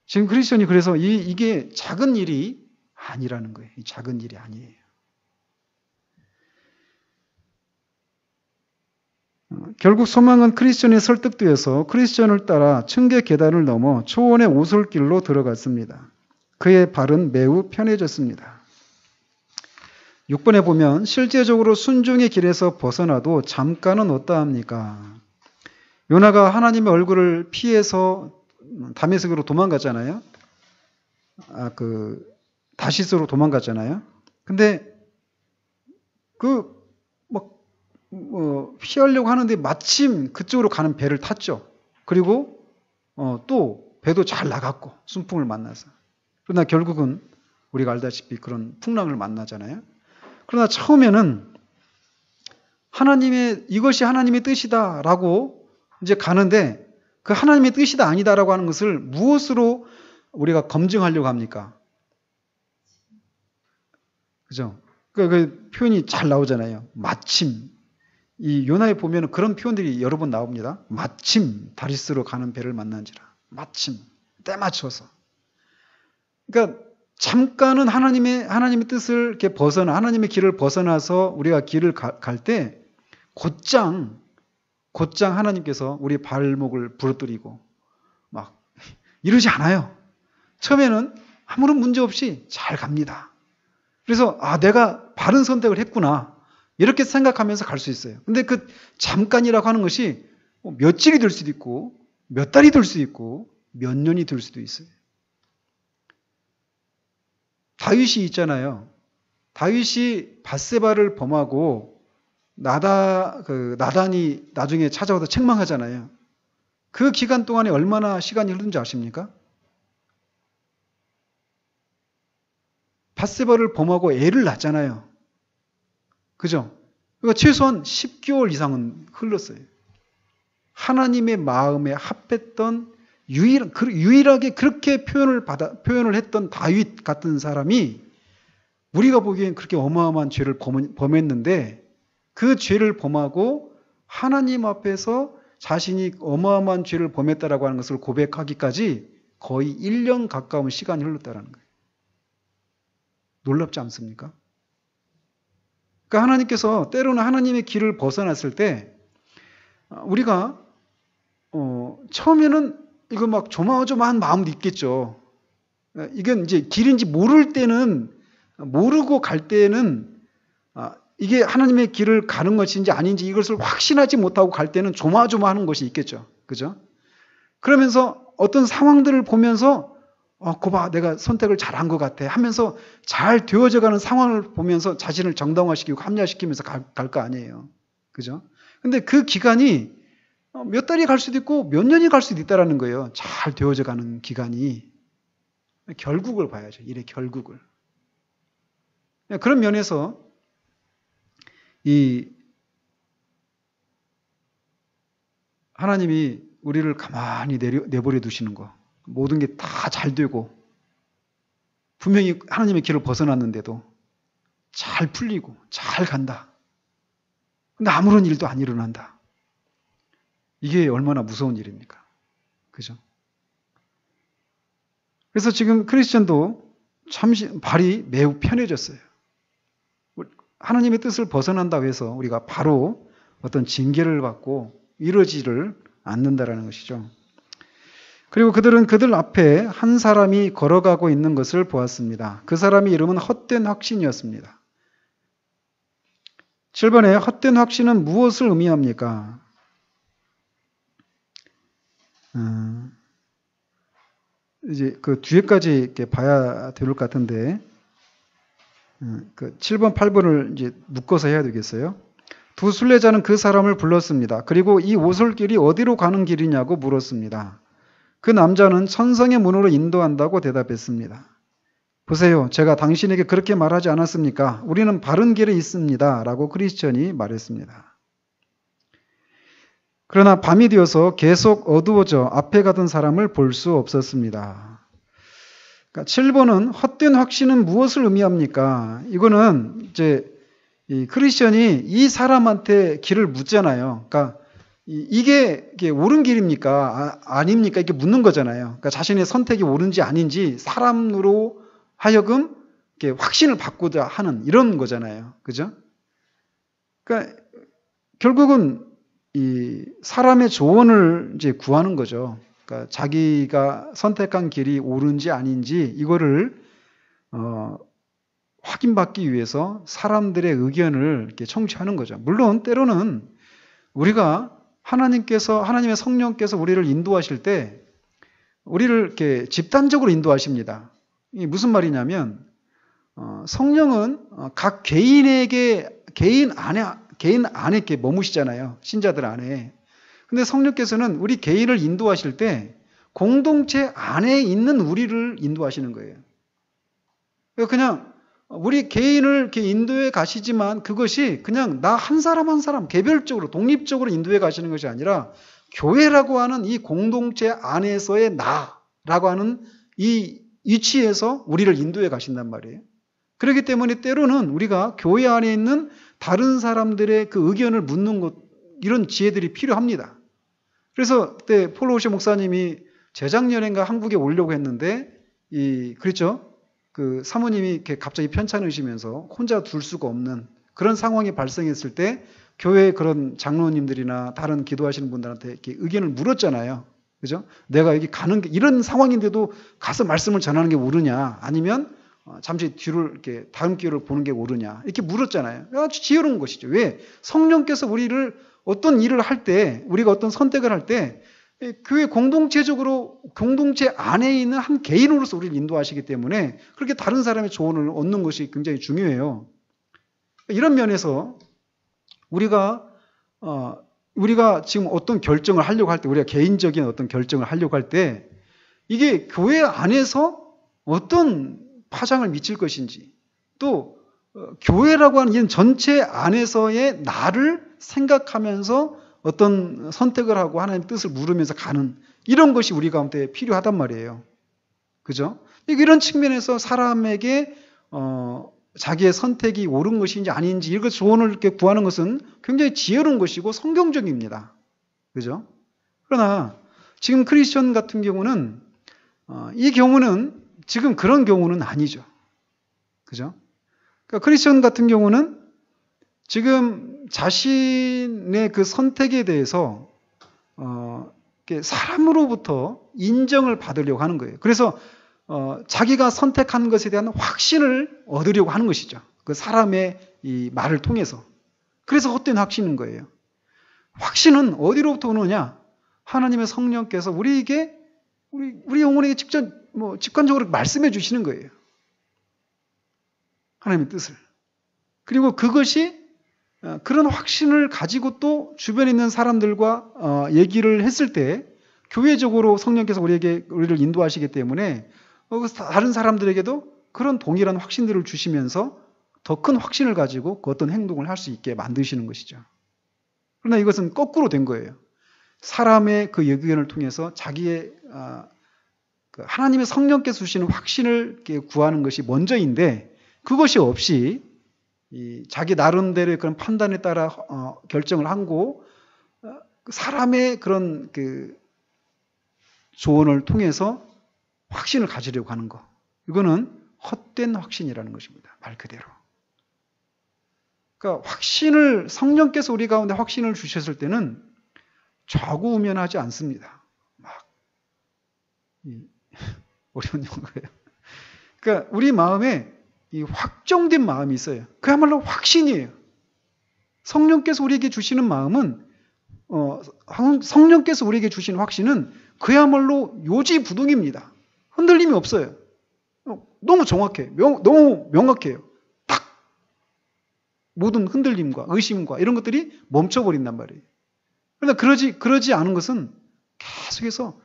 지금 크리스천이 그래서 이게 작은 일이 아니라는 거예요. 작은 일이 아니에요. 결국 소망은 크리스천의 설득되어서 크리스천을 따라 층계 계단을 넘어 초원의 오솔길로 들어갔습니다. 그의 발은 매우 편해졌습니다. 6번에 보면 실제적으로 순종의 길에서 벗어나도 잠깐은 어떠합니까? 요나가 하나님의 얼굴을 피해서 다메섹으로 도망갔잖아요. 다시스로 도망갔잖아요. 근데 피하려고 하는데 마침 그쪽으로 가는 배를 탔죠. 그리고 또 배도 잘 나갔고 순풍을 만나서. 그러나 결국은 우리가 알다시피 그런 풍랑을 만나잖아요. 그러나 처음에는 이것이 하나님의 뜻이다라고 이제 가는데 그 하나님의 뜻이다 아니다라고 하는 것을 무엇으로 우리가 검증하려고 합니까? 그죠? 그 표현이 잘 나오잖아요. 마침. 이 요나에 보면 그런 표현들이 여러 번 나옵니다. 마침 다리스로 가는 배를 만난지라. 마침. 때 맞춰서. 그러니까 잠깐은 하나님의 뜻을 이렇게 하나님의 길을 벗어나서 우리가 길을 갈 때 곧장 하나님께서 우리 발목을 부러뜨리고 막 이러지 않아요. 처음에는 아무런 문제 없이 잘 갑니다. 그래서 내가 바른 선택을 했구나. 이렇게 생각하면서 갈 수 있어요. 근데 그 잠깐이라고 하는 것이 며칠이 될 수도 있고 몇 달이 될 수도 있고 몇 년이 될 수도 있어요. 다윗이 있잖아요. 다윗이 밧세바를 범하고 나단이 나중에 찾아와서 책망하잖아요. 그 기간 동안에 얼마나 시간이 흐른지 아십니까? 밧세바를 범하고 애를 낳잖아요. 그죠? 그러니까 최소한 10개월 이상은 흘렀어요. 하나님의 마음에 합했던 유일하게 그렇게 표현을 했던 다윗 같은 사람이 우리가 보기엔 그렇게 어마어마한 죄를 범했는데 그 죄를 범하고 하나님 앞에서 자신이 어마어마한 죄를 범했다라고 하는 것을 고백하기까지 거의 1년 가까운 시간이 흘렀다라는 거예요. 놀랍지 않습니까? 그러니까 하나님께서 때로는 하나님의 길을 벗어났을 때 우리가 처음에는 이거 막 조마조마한 마음도 있겠죠. 이건 이제 길인지 모를 때는 모르고 갈 때는 이게 하나님의 길을 가는 것인지 아닌지 이것을 확신하지 못하고 갈 때는 조마조마하는 것이 있겠죠. 그죠? 그러면서 어떤 상황들을 보면서 거봐 내가 선택을 잘한 것 같아 하면서 잘 되어져가는 상황을 보면서 자신을 정당화시키고 합리화시키면서 갈 거 아니에요. 그죠? 근데 그 기간이 몇 달이 갈 수도 있고 몇 년이 갈 수도 있다는 거예요. 잘 되어져가는 기간이. 결국을 봐야죠. 일의 결국을. 그런 면에서 이 하나님이 우리를 가만히 내버려 두시는 거, 모든 게 다 잘 되고 분명히 하나님의 길을 벗어났는데도 잘 풀리고 잘 간다. 근데 아무런 일도 안 일어난다. 이게 얼마나 무서운 일입니까? 그죠? 그래서 지금 크리스천도 발이 매우 편해졌어요. 하나님의 뜻을 벗어난다고 해서 우리가 바로 어떤 징계를 받고 이러지를 않는다라는 것이죠. 그리고 그들은 그들 앞에 한 사람이 걸어가고 있는 것을 보았습니다. 그 사람의 이름은 헛된 확신이었습니다. 7번에 헛된 확신은 무엇을 의미합니까? 이제 그 뒤에까지 이렇게 봐야 될 것 같은데, 그 7번, 8번을 이제 묶어서 해야 되겠어요. 두 순례자는 그 사람을 불렀습니다. 그리고 이 오솔길이 어디로 가는 길이냐고 물었습니다. 그 남자는 천성의 문으로 인도한다고 대답했습니다. 보세요. 제가 당신에게 그렇게 말하지 않았습니까? 우리는 바른 길에 있습니다. 라고 크리스천이 말했습니다. 그러나 밤이 되어서 계속 어두워져 앞에 가던 사람을 볼 수 없었습니다. 그러니까 7번은 헛된 확신은 무엇을 의미합니까? 이거는 이제 이 크리스천이 이 사람한테 길을 묻잖아요. 그러니까 이게 옳은 길입니까? 아닙니까? 이렇게 묻는 거잖아요. 그러니까 자신의 선택이 옳은지 아닌지 사람으로 하여금 이렇게 확신을 받고자 하는 이런 거잖아요. 그죠? 그러니까 결국은 이 사람의 조언을 이제 구하는 거죠. 그러니까 자기가 선택한 길이 옳은지 아닌지 이거를 확인받기 위해서 사람들의 의견을 이렇게 청취하는 거죠. 물론 때로는 우리가 하나님의 성령께서 우리를 인도하실 때 우리를 이렇게 집단적으로 인도하십니다. 이게 무슨 말이냐면 성령은 각 개인 안에 이렇게 머무시잖아요. 신자들 안에. 근데 성령께서는 우리 개인을 인도하실 때 공동체 안에 있는 우리를 인도하시는 거예요. 그냥 우리 개인을 이렇게 인도해 가시지만 그것이 그냥 나 한 사람 한 사람 개별적으로 독립적으로 인도해 가시는 것이 아니라 교회라고 하는 이 공동체 안에서의 나라고 하는 이 위치에서 우리를 인도해 가신단 말이에요. 그렇기 때문에 때로는 우리가 교회 안에 있는 다른 사람들의 그 의견을 묻는 것, 이런 지혜들이 필요합니다. 그래서 그때 폴 오셔 목사님이 재작년인가 한국에 오려고 했는데, 그랬죠? 그 사모님이 이렇게 갑자기 편찮으시면서 혼자 둘 수가 없는 그런 상황이 발생했을 때 교회의 그런 장로님들이나 다른 기도하시는 분들한테 이렇게 의견을 물었잖아요. 그죠? 내가 여기 가는 게 이런 상황인데도 가서 말씀을 전하는 게 옳으냐? 아니면 잠시 뒤를 이렇게 다음 기회를 보는 게 옳으냐? 이렇게 물었잖아요. 아주 지혜로운 것이죠. 왜? 성령께서 우리를 어떤 일을 할 때, 우리가 어떤 선택을 할 때 교회 공동체적으로 공동체 안에 있는 한 개인으로서 우리를 인도하시기 때문에 그렇게 다른 사람의 조언을 얻는 것이 굉장히 중요해요. 이런 면에서 우리가 우리가 지금 어떤 결정을 하려고 할 때, 우리가 개인적인 어떤 결정을 하려고 할 때, 이게 교회 안에서 어떤 파장을 미칠 것인지, 또 교회라고 하는 이 전체 안에서의 나를 생각하면서 어떤 선택을 하고 하나님의 뜻을 물으면서 가는 이런 것이 우리 가운데 필요하단 말이에요. 그죠? 이런 측면에서 사람에게 자기의 선택이 옳은 것인지 아닌지 이걸 조언을 이렇게 구하는 것은 굉장히 지혜로운 것이고 성경적입니다. 그죠? 그러나 지금 크리스천 같은 경우는 이 경우는 지금 그런 경우는 아니죠. 그죠? 그러니까 크리스천 같은 경우는 지금 자신의 그 선택에 대해서 사람으로부터 인정을 받으려고 하는 거예요. 그래서 자기가 선택한 것에 대한 확신을 얻으려고 하는 것이죠. 그 사람의 이 말을 통해서. 그래서 헛된 확신인 거예요. 확신은 어디로부터 오느냐? 하나님의 성령께서 우리에게 우리 영혼에게 직관적으로 말씀해 주시는 거예요. 하나님의 뜻을. 그리고 그것이 그런 확신을 가지고 또 주변에 있는 사람들과 얘기를 했을 때 교회적으로 성령께서 우리를 인도하시기 때문에 다른 사람들에게도 그런 동일한 확신들을 주시면서 더 큰 확신을 가지고 그 어떤 행동을 할 수 있게 만드시는 것이죠. 그러나 이것은 거꾸로 된 거예요. 사람의 그 의견을 통해서 자기의 하나님의 성령께서 주시는 확신을 구하는 것이 먼저인데 그것이 없이 자기 나름대로의 그런 판단에 따라 결정을 하고 사람의 그런 그 조언을 통해서 확신을 가지려고 하는 것. 이거는 헛된 확신이라는 것입니다. 말 그대로. 그러니까 확신을 성령께서 우리 가운데 확신을 주셨을 때는 좌고우면하지 않습니다. 막 어려운 용어예요. 그러니까 우리 마음에 이 확정된 마음이 있어요. 그야말로 확신이에요. 성령께서 우리에게 주시는 마음은 성령께서 우리에게 주신 확신은 그야말로 요지부동입니다. 흔들림이 없어요. 너무 정확해. 너무 명확해요. 딱 모든 흔들림과 의심과 이런 것들이 멈춰버린단 말이에요. 그러나 그러지 않은 것은 계속해서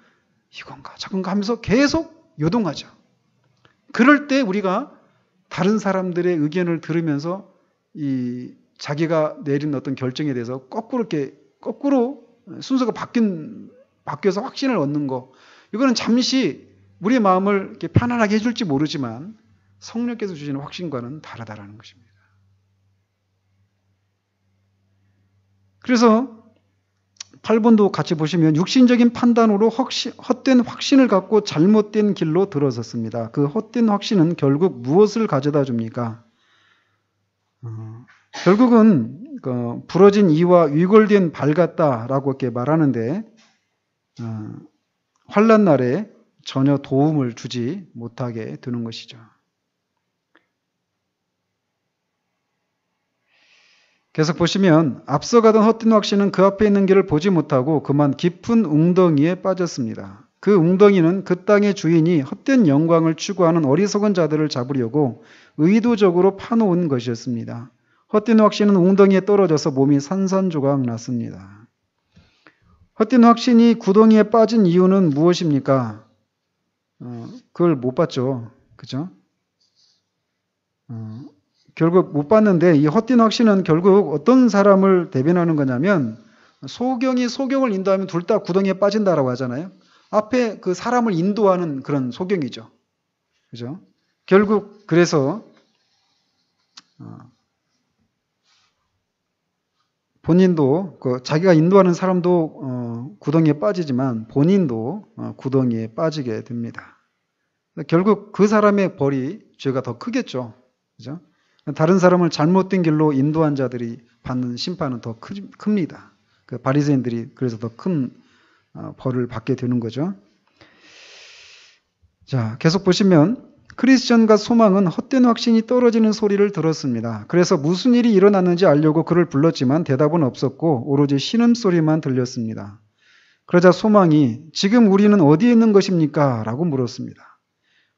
이건가 저건가 하면서 계속 요동하죠. 그럴 때 우리가 다른 사람들의 의견을 들으면서 자기가 내린 어떤 결정에 대해서 거꾸로 순서가 바뀌어서 확신을 얻는 거. 이거는 잠시 우리의 마음을 이렇게 편안하게 해줄지 모르지만 성령께서 주시는 확신과는 다르다라는 것입니다. 그래서 8번도 같이 보시면 육신적인 판단으로 헛된 확신을 갖고 잘못된 길로 들어섰습니다. 그 헛된 확신은 결국 무엇을 가져다 줍니까? 결국은 부러진 이와 위골된 발 같다라고 이렇게 말하는데 환난 날에 전혀 도움을 주지 못하게 되는 것이죠. 계속 보시면 앞서가던 헛된 확신은 그 앞에 있는 길을 보지 못하고 그만 깊은 웅덩이에 빠졌습니다. 그 웅덩이는 그 땅의 주인이 헛된 영광을 추구하는 어리석은 자들을 잡으려고 의도적으로 파놓은 것이었습니다. 헛된 확신은 웅덩이에 떨어져서 몸이 산산조각 났습니다. 헛된 확신이 구덩이에 빠진 이유는 무엇입니까? 그걸 못 봤죠. 그죠? 결국 못 봤는데 이 헛된 확신은 결국 어떤 사람을 대변하는 거냐면 소경이 소경을 인도하면 둘 다 구덩이에 빠진다라고 하잖아요. 앞에 그 사람을 인도하는 그런 소경이죠. 그죠? 결국 그래서 본인도 자기가 인도하는 사람도 구덩이에 빠지지만 본인도 구덩이에 빠지게 됩니다. 결국 그 사람의 벌이 죄가 더 크겠죠. 그죠? 다른 사람을 잘못된 길로 인도한 자들이 받는 심판은 더 큽니다. 그 바리새인들이 그래서 더 큰 벌을 받게 되는 거죠. 자, 계속 보시면 크리스천과 소망은 헛된 확신이 떨어지는 소리를 들었습니다. 그래서 무슨 일이 일어났는지 알려고 그를 불렀지만 대답은 없었고 오로지 신음소리만 들렸습니다. 그러자 소망이 지금 우리는 어디에 있는 것입니까? 라고 물었습니다.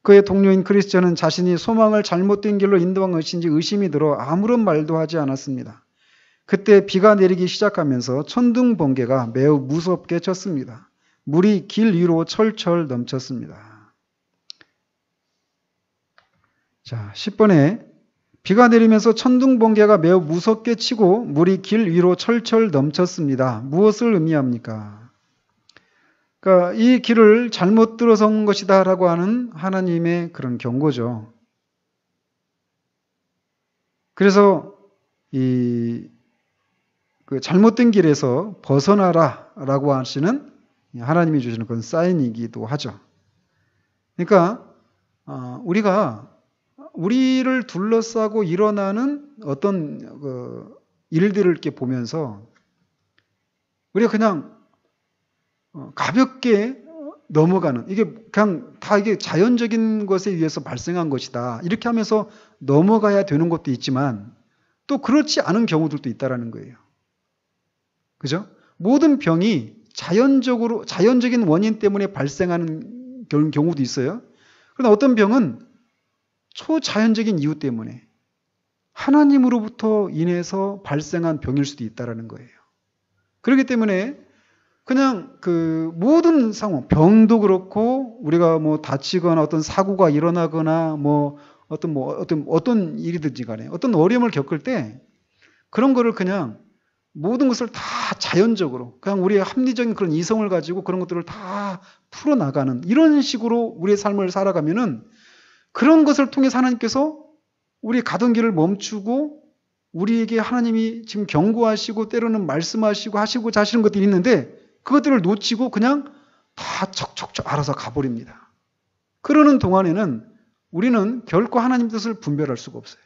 그의 동료인 크리스천은 자신이 소망을 잘못된 길로 인도한 것인지 의심이 들어 아무런 말도 하지 않았습니다. 그때 비가 내리기 시작하면서 천둥 번개가 매우 무섭게 쳤습니다. 물이 길 위로 철철 넘쳤습니다. 자, 10번에 비가 내리면서 천둥 번개가 매우 무섭게 치고 물이 길 위로 철철 넘쳤습니다. 무엇을 의미합니까? 그러니까 이 길을 잘못 들어선 것이다 라고 하는 하나님의 그런 경고죠. 그래서 그 잘못된 길에서 벗어나라 라고 하시는 하나님이 주시는 그런 사인이기도 하죠. 그러니까 우리가 우리를 둘러싸고 일어나는 어떤 그 일들을 이렇게 보면서 우리가 그냥 가볍게 넘어가는, 이게 그냥 다 이게 자연적인 것에 의해서 발생한 것이다, 이렇게 하면서 넘어가야 되는 것도 있지만 또 그렇지 않은 경우들도 있다라는 거예요. 그죠? 모든 병이 자연적인 원인 때문에 발생하는 경우도 있어요. 그러나 어떤 병은 초자연적인 이유 때문에 하나님으로부터 인해서 발생한 병일 수도 있다라는 거예요. 그렇기 때문에 그냥 그 모든 상황, 병도 그렇고 우리가 뭐 다치거나 어떤 사고가 일어나거나 어떤 일이든지 간에 어떤 어려움을 겪을 때 그런 거를 그냥 모든 것을 다 자연적으로 그냥 우리의 합리적인 그런 이성을 가지고 그런 것들을 다 풀어나가는 이런 식으로 우리의 삶을 살아가면은 그런 것을 통해서 하나님께서 우리 가던 길을 멈추고 우리에게 하나님이 지금 경고하시고 때로는 말씀하시고 하시고자 하시는 것들이 있는데 그것들을 놓치고 그냥 다 척척척 알아서 가버립니다. 그러는 동안에는 우리는 결코 하나님 뜻을 분별할 수가 없어요.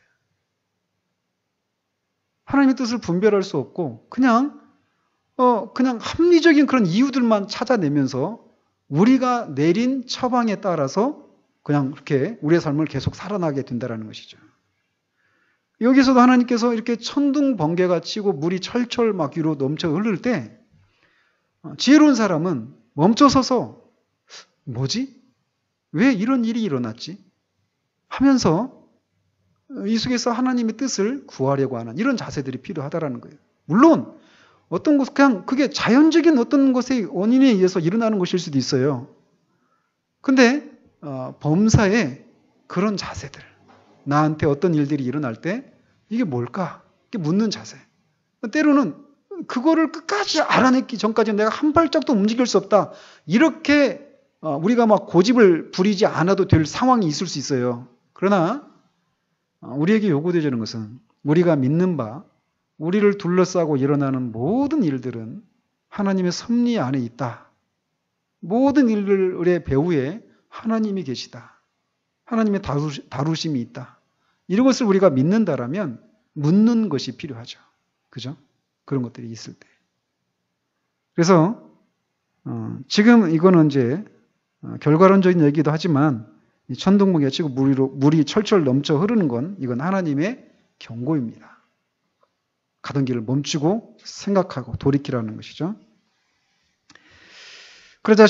하나님의 뜻을 분별할 수 없고 그냥 합리적인 그런 이유들만 찾아내면서 우리가 내린 처방에 따라서 그냥 그렇게 우리의 삶을 계속 살아나게 된다는 것이죠. 여기서도 하나님께서 이렇게 천둥 번개가 치고 물이 철철 막 위로 넘쳐 흐를 때 지혜로운 사람은 멈춰서서 뭐지? 왜 이런 일이 일어났지? 하면서 이 속에서 하나님의 뜻을 구하려고 하는 이런 자세들이 필요하다라는 거예요. 물론 어떤 것 그냥 그게 자연적인 어떤 것의 원인에 의해서 일어나는 것일 수도 있어요. 근데 범사에 그런 자세들, 나한테 어떤 일들이 일어날 때 이게 뭘까? 이렇게 묻는 자세. 때로는 그거를 끝까지 알아내기 전까지 내가 한 발짝도 움직일 수 없다. 이렇게 우리가 막 고집을 부리지 않아도 될 상황이 있을 수 있어요. 그러나 우리에게 요구되는 것은 우리가 믿는 바, 우리를 둘러싸고 일어나는 모든 일들은 하나님의 섭리 안에 있다. 모든 일들의 배후에 하나님이 계시다. 하나님의 다루심이 있다. 이런 것을 우리가 믿는다라면 묻는 것이 필요하죠. 그죠? 그런 것들이 있을 때. 그래서 지금 이거는 이제 결과론적인 얘기도 하지만 천둥번개가 치고 물이 철철 넘쳐 흐르는 건 이건 하나님의 경고입니다. 가던 길을 멈추고 생각하고 돌이키라는 것이죠. 그러자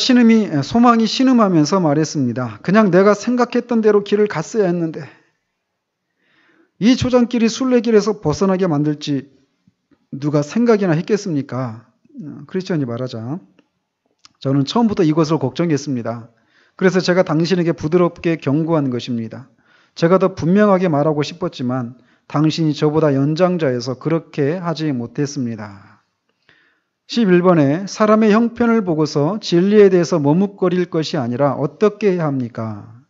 소망이 신음하면서 말했습니다. 그냥 내가 생각했던 대로 길을 갔어야 했는데 이 초장길이 순례길에서 벗어나게 만들지 누가 생각이나 했겠습니까? 크리스천이 말하자. 저는 처음부터 이것을 걱정했습니다. 그래서 제가 당신에게 부드럽게 경고한 것입니다. 제가 더 분명하게 말하고 싶었지만 당신이 저보다 연장자여서 그렇게 하지 못했습니다. 11번에 사람의 형편을 보고서 진리에 대해서 머뭇거릴 것이 아니라 어떻게 해야 합니까?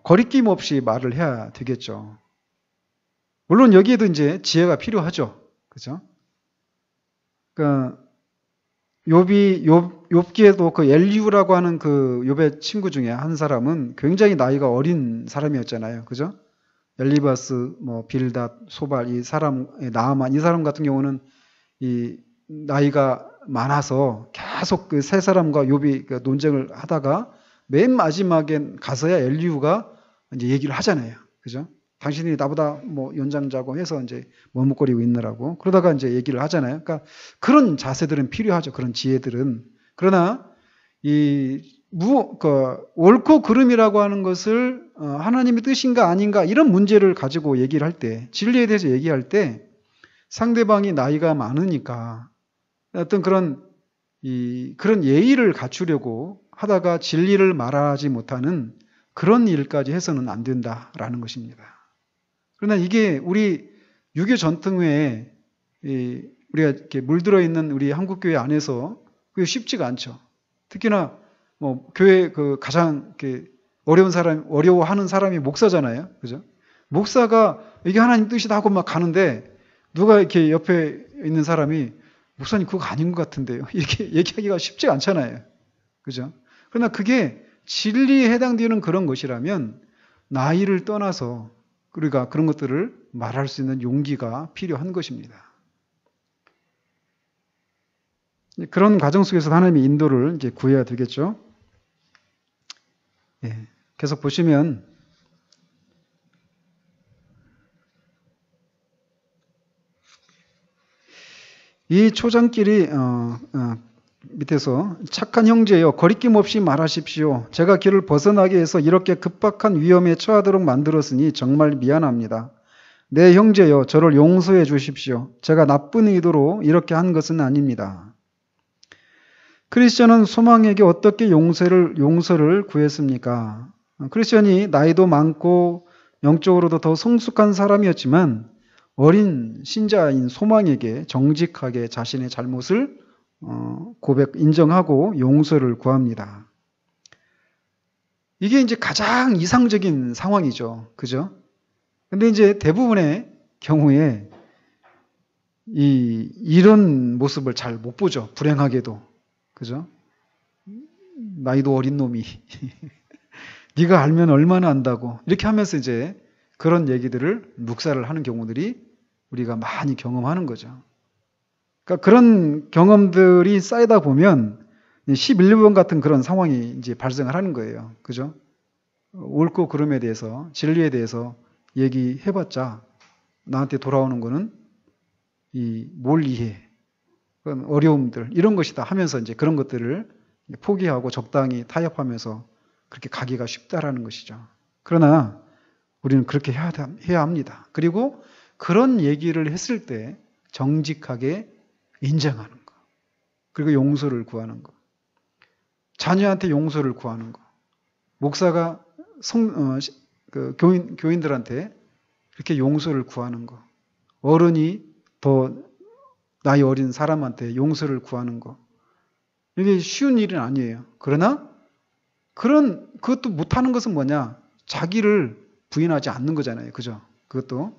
거리낌 없이 말을 해야 되겠죠. 물론 여기에도 이제 지혜가 필요하죠. 그죠? 그러니까 욥기에도 그 엘리후라고 하는 그 욥의 친구 중에 한 사람은 굉장히 나이가 어린 사람이었잖아요. 그죠? 엘리바스, 빌닷, 소발, 이 사람, 나아만, 이 사람 같은 경우는 이 나이가 많아서 계속 그 세 사람과 욥이 논쟁을 하다가 맨 마지막엔 가서야 엘리후가 이제 얘기를 하잖아요. 그죠? 당신이 나보다 연장자고 해서 이제 머뭇거리고 있느라고. 그러다가 이제 얘기를 하잖아요. 그러니까 그런 자세들은 필요하죠. 그런 지혜들은. 그러나 옳고 그름이라고 하는 것을 하나님의 뜻인가 아닌가 이런 문제를 가지고 얘기를 할 때, 진리에 대해서 얘기할 때 상대방이 나이가 많으니까 어떤 그런 예의를 갖추려고 하다가 진리를 말하지 못하는 그런 일까지 해서는 안 된다라는 것입니다. 그러나 이게 우리 유교 전통에 우리가 이렇게 물들어 있는 우리 한국교회 안에서 그게 쉽지가 않죠. 특히나 뭐 교회 가장 이렇게 어려워하는 사람이 목사잖아요. 그죠? 목사가 이게 하나님 뜻이다 하고 막 가는데 누가 이렇게 옆에 있는 사람이 목사님 그거 아닌 것 같은데요. 이렇게 얘기하기가 쉽지 않잖아요. 그죠? 그러나 그게 진리에 해당되는 그런 것이라면 나이를 떠나서 우리가 그런 것들을 말할 수 있는 용기가 필요한 것입니다. 그런 과정 속에서 하나님의 인도를 이제 구해야 되겠죠. 예, 계속 보시면 이 초장길이 밑에서 착한 형제여 거리낌 없이 말하십시오. 제가 길을 벗어나게 해서 이렇게 급박한 위험에 처하도록 만들었으니 정말 미안합니다. 내 형제여 저를 용서해 주십시오. 제가 나쁜 의도로 이렇게 한 것은 아닙니다. 크리스천은 소망에게 어떻게 용서를 구했습니까? 크리스천이 나이도 많고 영적으로도 더 성숙한 사람이었지만 어린 신자인 소망에게 정직하게 자신의 잘못을 인정하고 용서를 구합니다. 이게 이제 가장 이상적인 상황이죠. 그죠? 근데 이제 대부분의 경우에 이런 모습을 잘 못 보죠. 불행하게도. 그죠? 나이도 어린 놈이. 네가 알면 얼마나 안다고. 이렇게 하면서 이제 그런 얘기들을 묵살을 하는 경우들이 우리가 많이 경험하는 거죠. 그러니까 그런 경험들이 쌓이다 보면 11번 같은 그런 상황이 이제 발생을 하는 거예요. 그죠? 옳고 그름에 대해서, 진리에 대해서 얘기해봤자 나한테 돌아오는 거는 뭘 이해, 어려움들, 이런 것이다 하면서 이제 그런 것들을 포기하고 적당히 타협하면서 그렇게 가기가 쉽다라는 것이죠. 그러나 우리는 그렇게 해야 합니다. 그리고 그런 얘기를 했을 때 정직하게 인정하는 거. 그리고 용서를 구하는 거. 자녀한테 용서를 구하는 거. 목사가 교인들한테 이렇게 용서를 구하는 거. 어른이 더 나이 어린 사람한테 용서를 구하는 거. 이게 쉬운 일은 아니에요. 그러나 그것도 못하는 것은 뭐냐? 자기를 부인하지 않는 거잖아요. 그죠? 그것도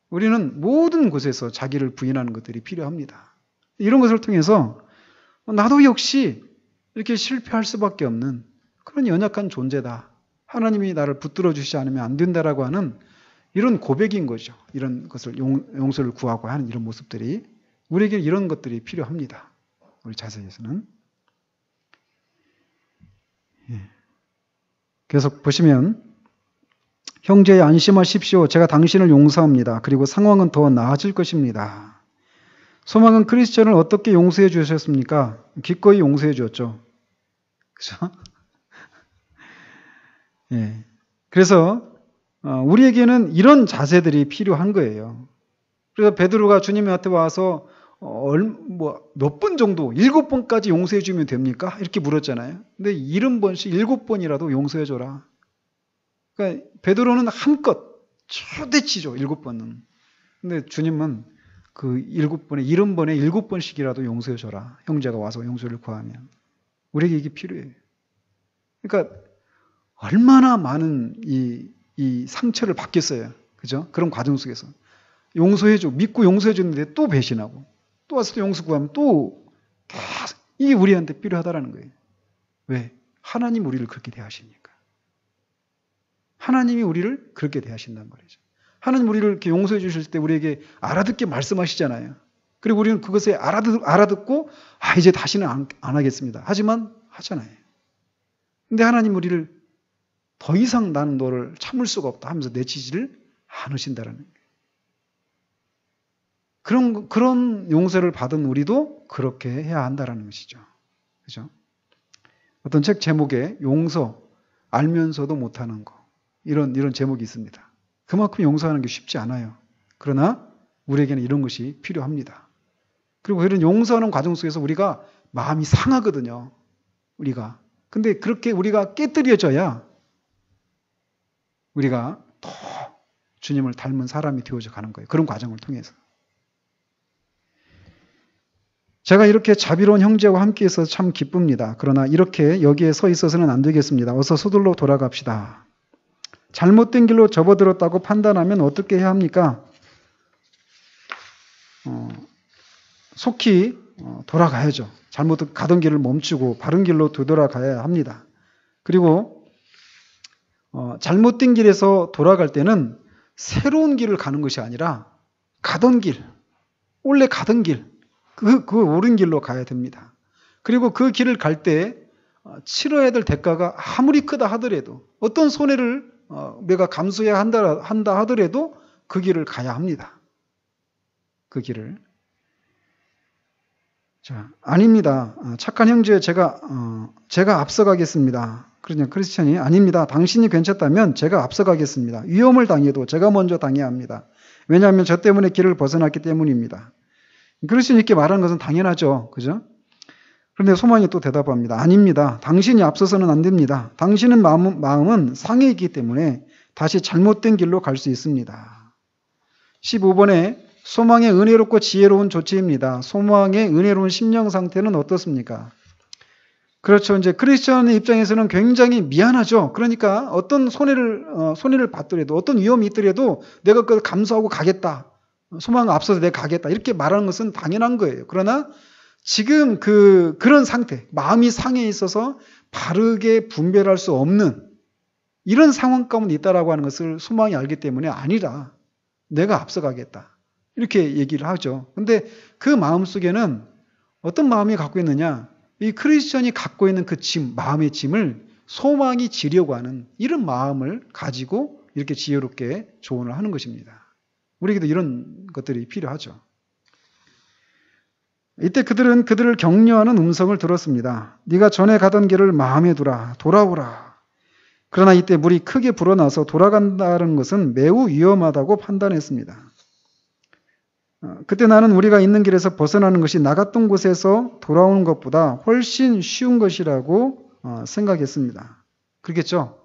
우리는 모든 곳에서 자기를 부인하는 것들이 필요합니다. 이런 것을 통해서 나도 역시 이렇게 실패할 수밖에 없는 그런 연약한 존재다. 하나님이 나를 붙들어 주시지 않으면 안 된다라고 하는 이런 고백인 거죠. 이런 것을 용서를 구하고 하는 이런 모습들이 우리에게 이런 것들이 필요합니다. 우리 자세에서는. 계속 보시면 형제여 안심하십시오. 제가 당신을 용서합니다. 그리고 상황은 더 나아질 것입니다. 소망은 크리스천을 어떻게 용서해 주셨습니까? 기꺼이 용서해 주었죠. 그죠? 예. 그래서 우리에게는 이런 자세들이 필요한 거예요. 그래서 베드로가 주님한테 와서 몇 번 정도, 7번까지 용서해 주면 됩니까? 이렇게 물었잖아요. 근데 70번씩 7번이라도 용서해 줘라. 그러니까 베드로는 한껏 최대치죠. 7번은. 근데 주님은 그 7번에 7번씩이라도 용서해 줘라. 형제가 와서 용서를 구하면. 우리에게 이게 필요해요. 그러니까 얼마나 많은 이 상처를 받겠어요. 그죠? 그런 과정 속에서. 용서해줘. 믿고 용서해줬는데 또 배신하고. 또 와서 또 용서 구하면 또 계속 이게 우리한테 필요하다라는 거예요. 왜? 하나님 우리를 그렇게 대하시니까. 하나님이 우리를 그렇게 대하신단 말이죠. 하나님 우리를 이렇게 용서해 주실 때 우리에게 알아듣게 말씀하시잖아요. 그리고 우리는 그것에 알아듣고 이제 다시는 안 하겠습니다. 하지만 하잖아요. 근데 하나님 우리를 더 이상 나는 너를 참을 수가 없다 하면서 내치지를 않으신다라는 거예요. 그런 용서를 받은 우리도 그렇게 해야 한다라는 것이죠. 그죠? 어떤 책 제목에 용서, 알면서도 못하는 거. 이런 제목이 있습니다. 그만큼 용서하는 게 쉽지 않아요. 그러나 우리에게는 이런 것이 필요합니다. 그리고 이런 용서하는 과정 속에서 우리가 마음이 상하거든요. 우리가. 근데 그렇게 우리가 깨뜨려져야 우리가 더 주님을 닮은 사람이 되어져 가는 거예요. 그런 과정을 통해서. 제가 이렇게 자비로운 형제와 함께 있어서 참 기쁩니다. 그러나 이렇게 여기에 서 있어서는 안 되겠습니다. 어서 서둘러 돌아갑시다. 잘못된 길로 접어들었다고 판단하면 어떻게 해야 합니까? 속히 돌아가야죠. 잘못 가던 길을 멈추고 바른 길로 되돌아가야 합니다. 그리고 잘못된 길에서 돌아갈 때는 새로운 길을 가는 것이 아니라 가던 길, 원래 가던 길, 그 옳은 길로 가야 됩니다. 그리고 그 길을 갈 때 치러야 될 대가가 아무리 크다 하더라도 어떤 손해를 내가 감수해야 한다 하더라도 그 길을 가야 합니다. 그 길을. 자, 아닙니다. 착한 형제 제가 앞서가겠습니다. 그러냐 크리스천이 아닙니다. 당신이 괜찮다면 제가 앞서가겠습니다. 위험을 당해도 제가 먼저 당해야 합니다. 왜냐하면 저 때문에 길을 벗어났기 때문입니다. 크리스천이 이렇게 말하는 것은 당연하죠. 그죠? 그런데 소망이 또 대답합니다. 아닙니다. 당신이 앞서서는 안 됩니다. 당신은 마음은 상해 있기 때문에 다시 잘못된 길로 갈 수 있습니다. 15번에 소망의 은혜롭고 지혜로운 조치입니다. 소망의 은혜로운 심령 상태는 어떻습니까? 그렇죠. 이제 크리스천의 입장에서는 굉장히 미안하죠. 그러니까 어떤 손해를 받더라도 어떤 위험이 있더라도 내가 그걸 감수하고 가겠다. 소망 앞서서 내가 가겠다. 이렇게 말하는 것은 당연한 거예요. 그러나 지금 그런 상태, 마음이 상해 있어서 바르게 분별할 수 없는 이런 상황 가운데 있다라고 하는 것을 소망이 알기 때문에 아니라 내가 앞서가겠다. 이렇게 얘기를 하죠. 근데 그 마음 속에는 어떤 마음이 갖고 있느냐? 이 크리스천이 갖고 있는 그 짐, 마음의 짐을 소망이 지려고 하는 이런 마음을 가지고 이렇게 지혜롭게 조언을 하는 것입니다. 우리에게도 이런 것들이 필요하죠. 이때 그들은 그들을 격려하는 음성을 들었습니다. 네가 전에 가던 길을 마음에 두라. 돌아오라. 그러나 이때 물이 크게 불어나서 돌아간다는 것은 매우 위험하다고 판단했습니다. 그때 나는 우리가 있는 길에서 벗어나는 것이 나갔던 곳에서 돌아오는 것보다 훨씬 쉬운 것이라고 생각했습니다. 그렇겠죠?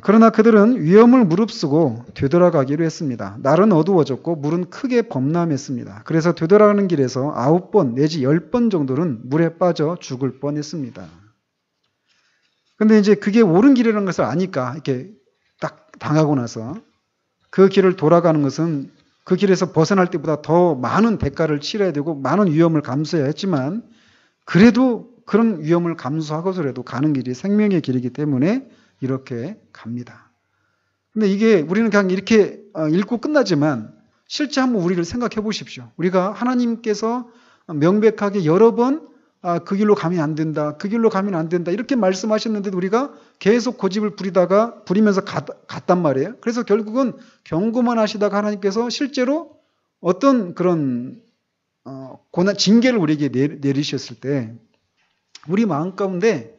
그러나 그들은 위험을 무릅쓰고 되돌아가기로 했습니다. 날은 어두워졌고 물은 크게 범람했습니다. 그래서 되돌아가는 길에서 9번 내지 10번 정도는 물에 빠져 죽을 뻔했습니다. 근데 이제 그게 옳은 길이라는 것을 아니까 이렇게 딱 당하고 나서 그 길을 돌아가는 것은 그 길에서 벗어날 때보다 더 많은 대가를 치러야 되고 많은 위험을 감수해야 했지만 그래도 그런 위험을 감수하고서라도 가는 길이 생명의 길이기 때문에 이렇게 갑니다. 근데 이게 우리는 그냥 이렇게 읽고 끝나지만 실제 한번 우리를 생각해 보십시오. 우리가 하나님께서 명백하게 여러 번 그 길로 가면 안 된다. 그 길로 가면 안 된다. 이렇게 말씀하셨는데도 우리가 계속 고집을 부리면서 갔단 말이에요. 그래서 결국은 경고만 하시다가 하나님께서 실제로 어떤 그런 고난, 징계를 우리에게 내리셨을 때 우리 마음 가운데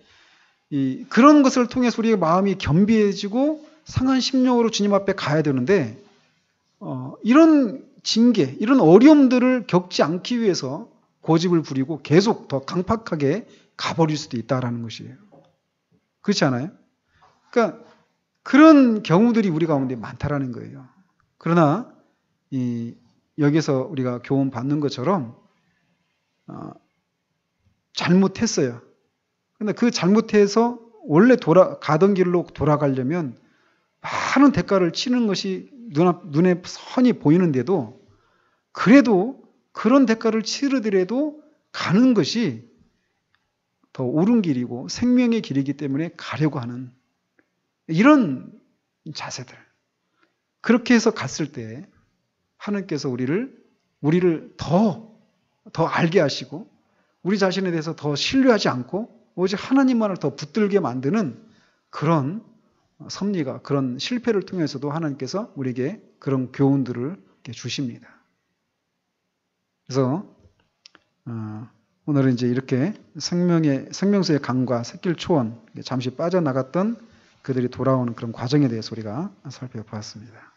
그런 것을 통해서 우리의 마음이 겸비해지고 상한 심령으로 주님 앞에 가야 되는데 이런 징계, 이런 어려움들을 겪지 않기 위해서 고집을 부리고 계속 더 강팍하게 가버릴 수도 있다라는 것이에요. 그렇지 않아요? 그러니까 그런 경우들이 우리 가운데 많다라는 거예요. 그러나 여기서 우리가 교훈 받는 것처럼 잘못했어요. 근데 그 잘못해서 원래 가던 길로 돌아가려면 많은 대가를 치는 것이 눈에 선이 보이는데도 그래도 그런 대가를 치르더라도 가는 것이 더 옳은 길이고 생명의 길이기 때문에 가려고 하는 이런 자세들. 그렇게 해서 갔을 때 하나님께서 우리를 더 알게 하시고 우리 자신에 대해서 더 신뢰하지 않고 오직 하나님만을 더 붙들게 만드는 그런 섭리가, 그런 실패를 통해서도 하나님께서 우리에게 그런 교훈들을 주십니다. 그래서 오늘은 이제 이렇게 생명수의 강과 샛길 초원 잠시 빠져나갔던 그들이 돌아오는 그런 과정에 대해서 우리가 살펴보았습니다.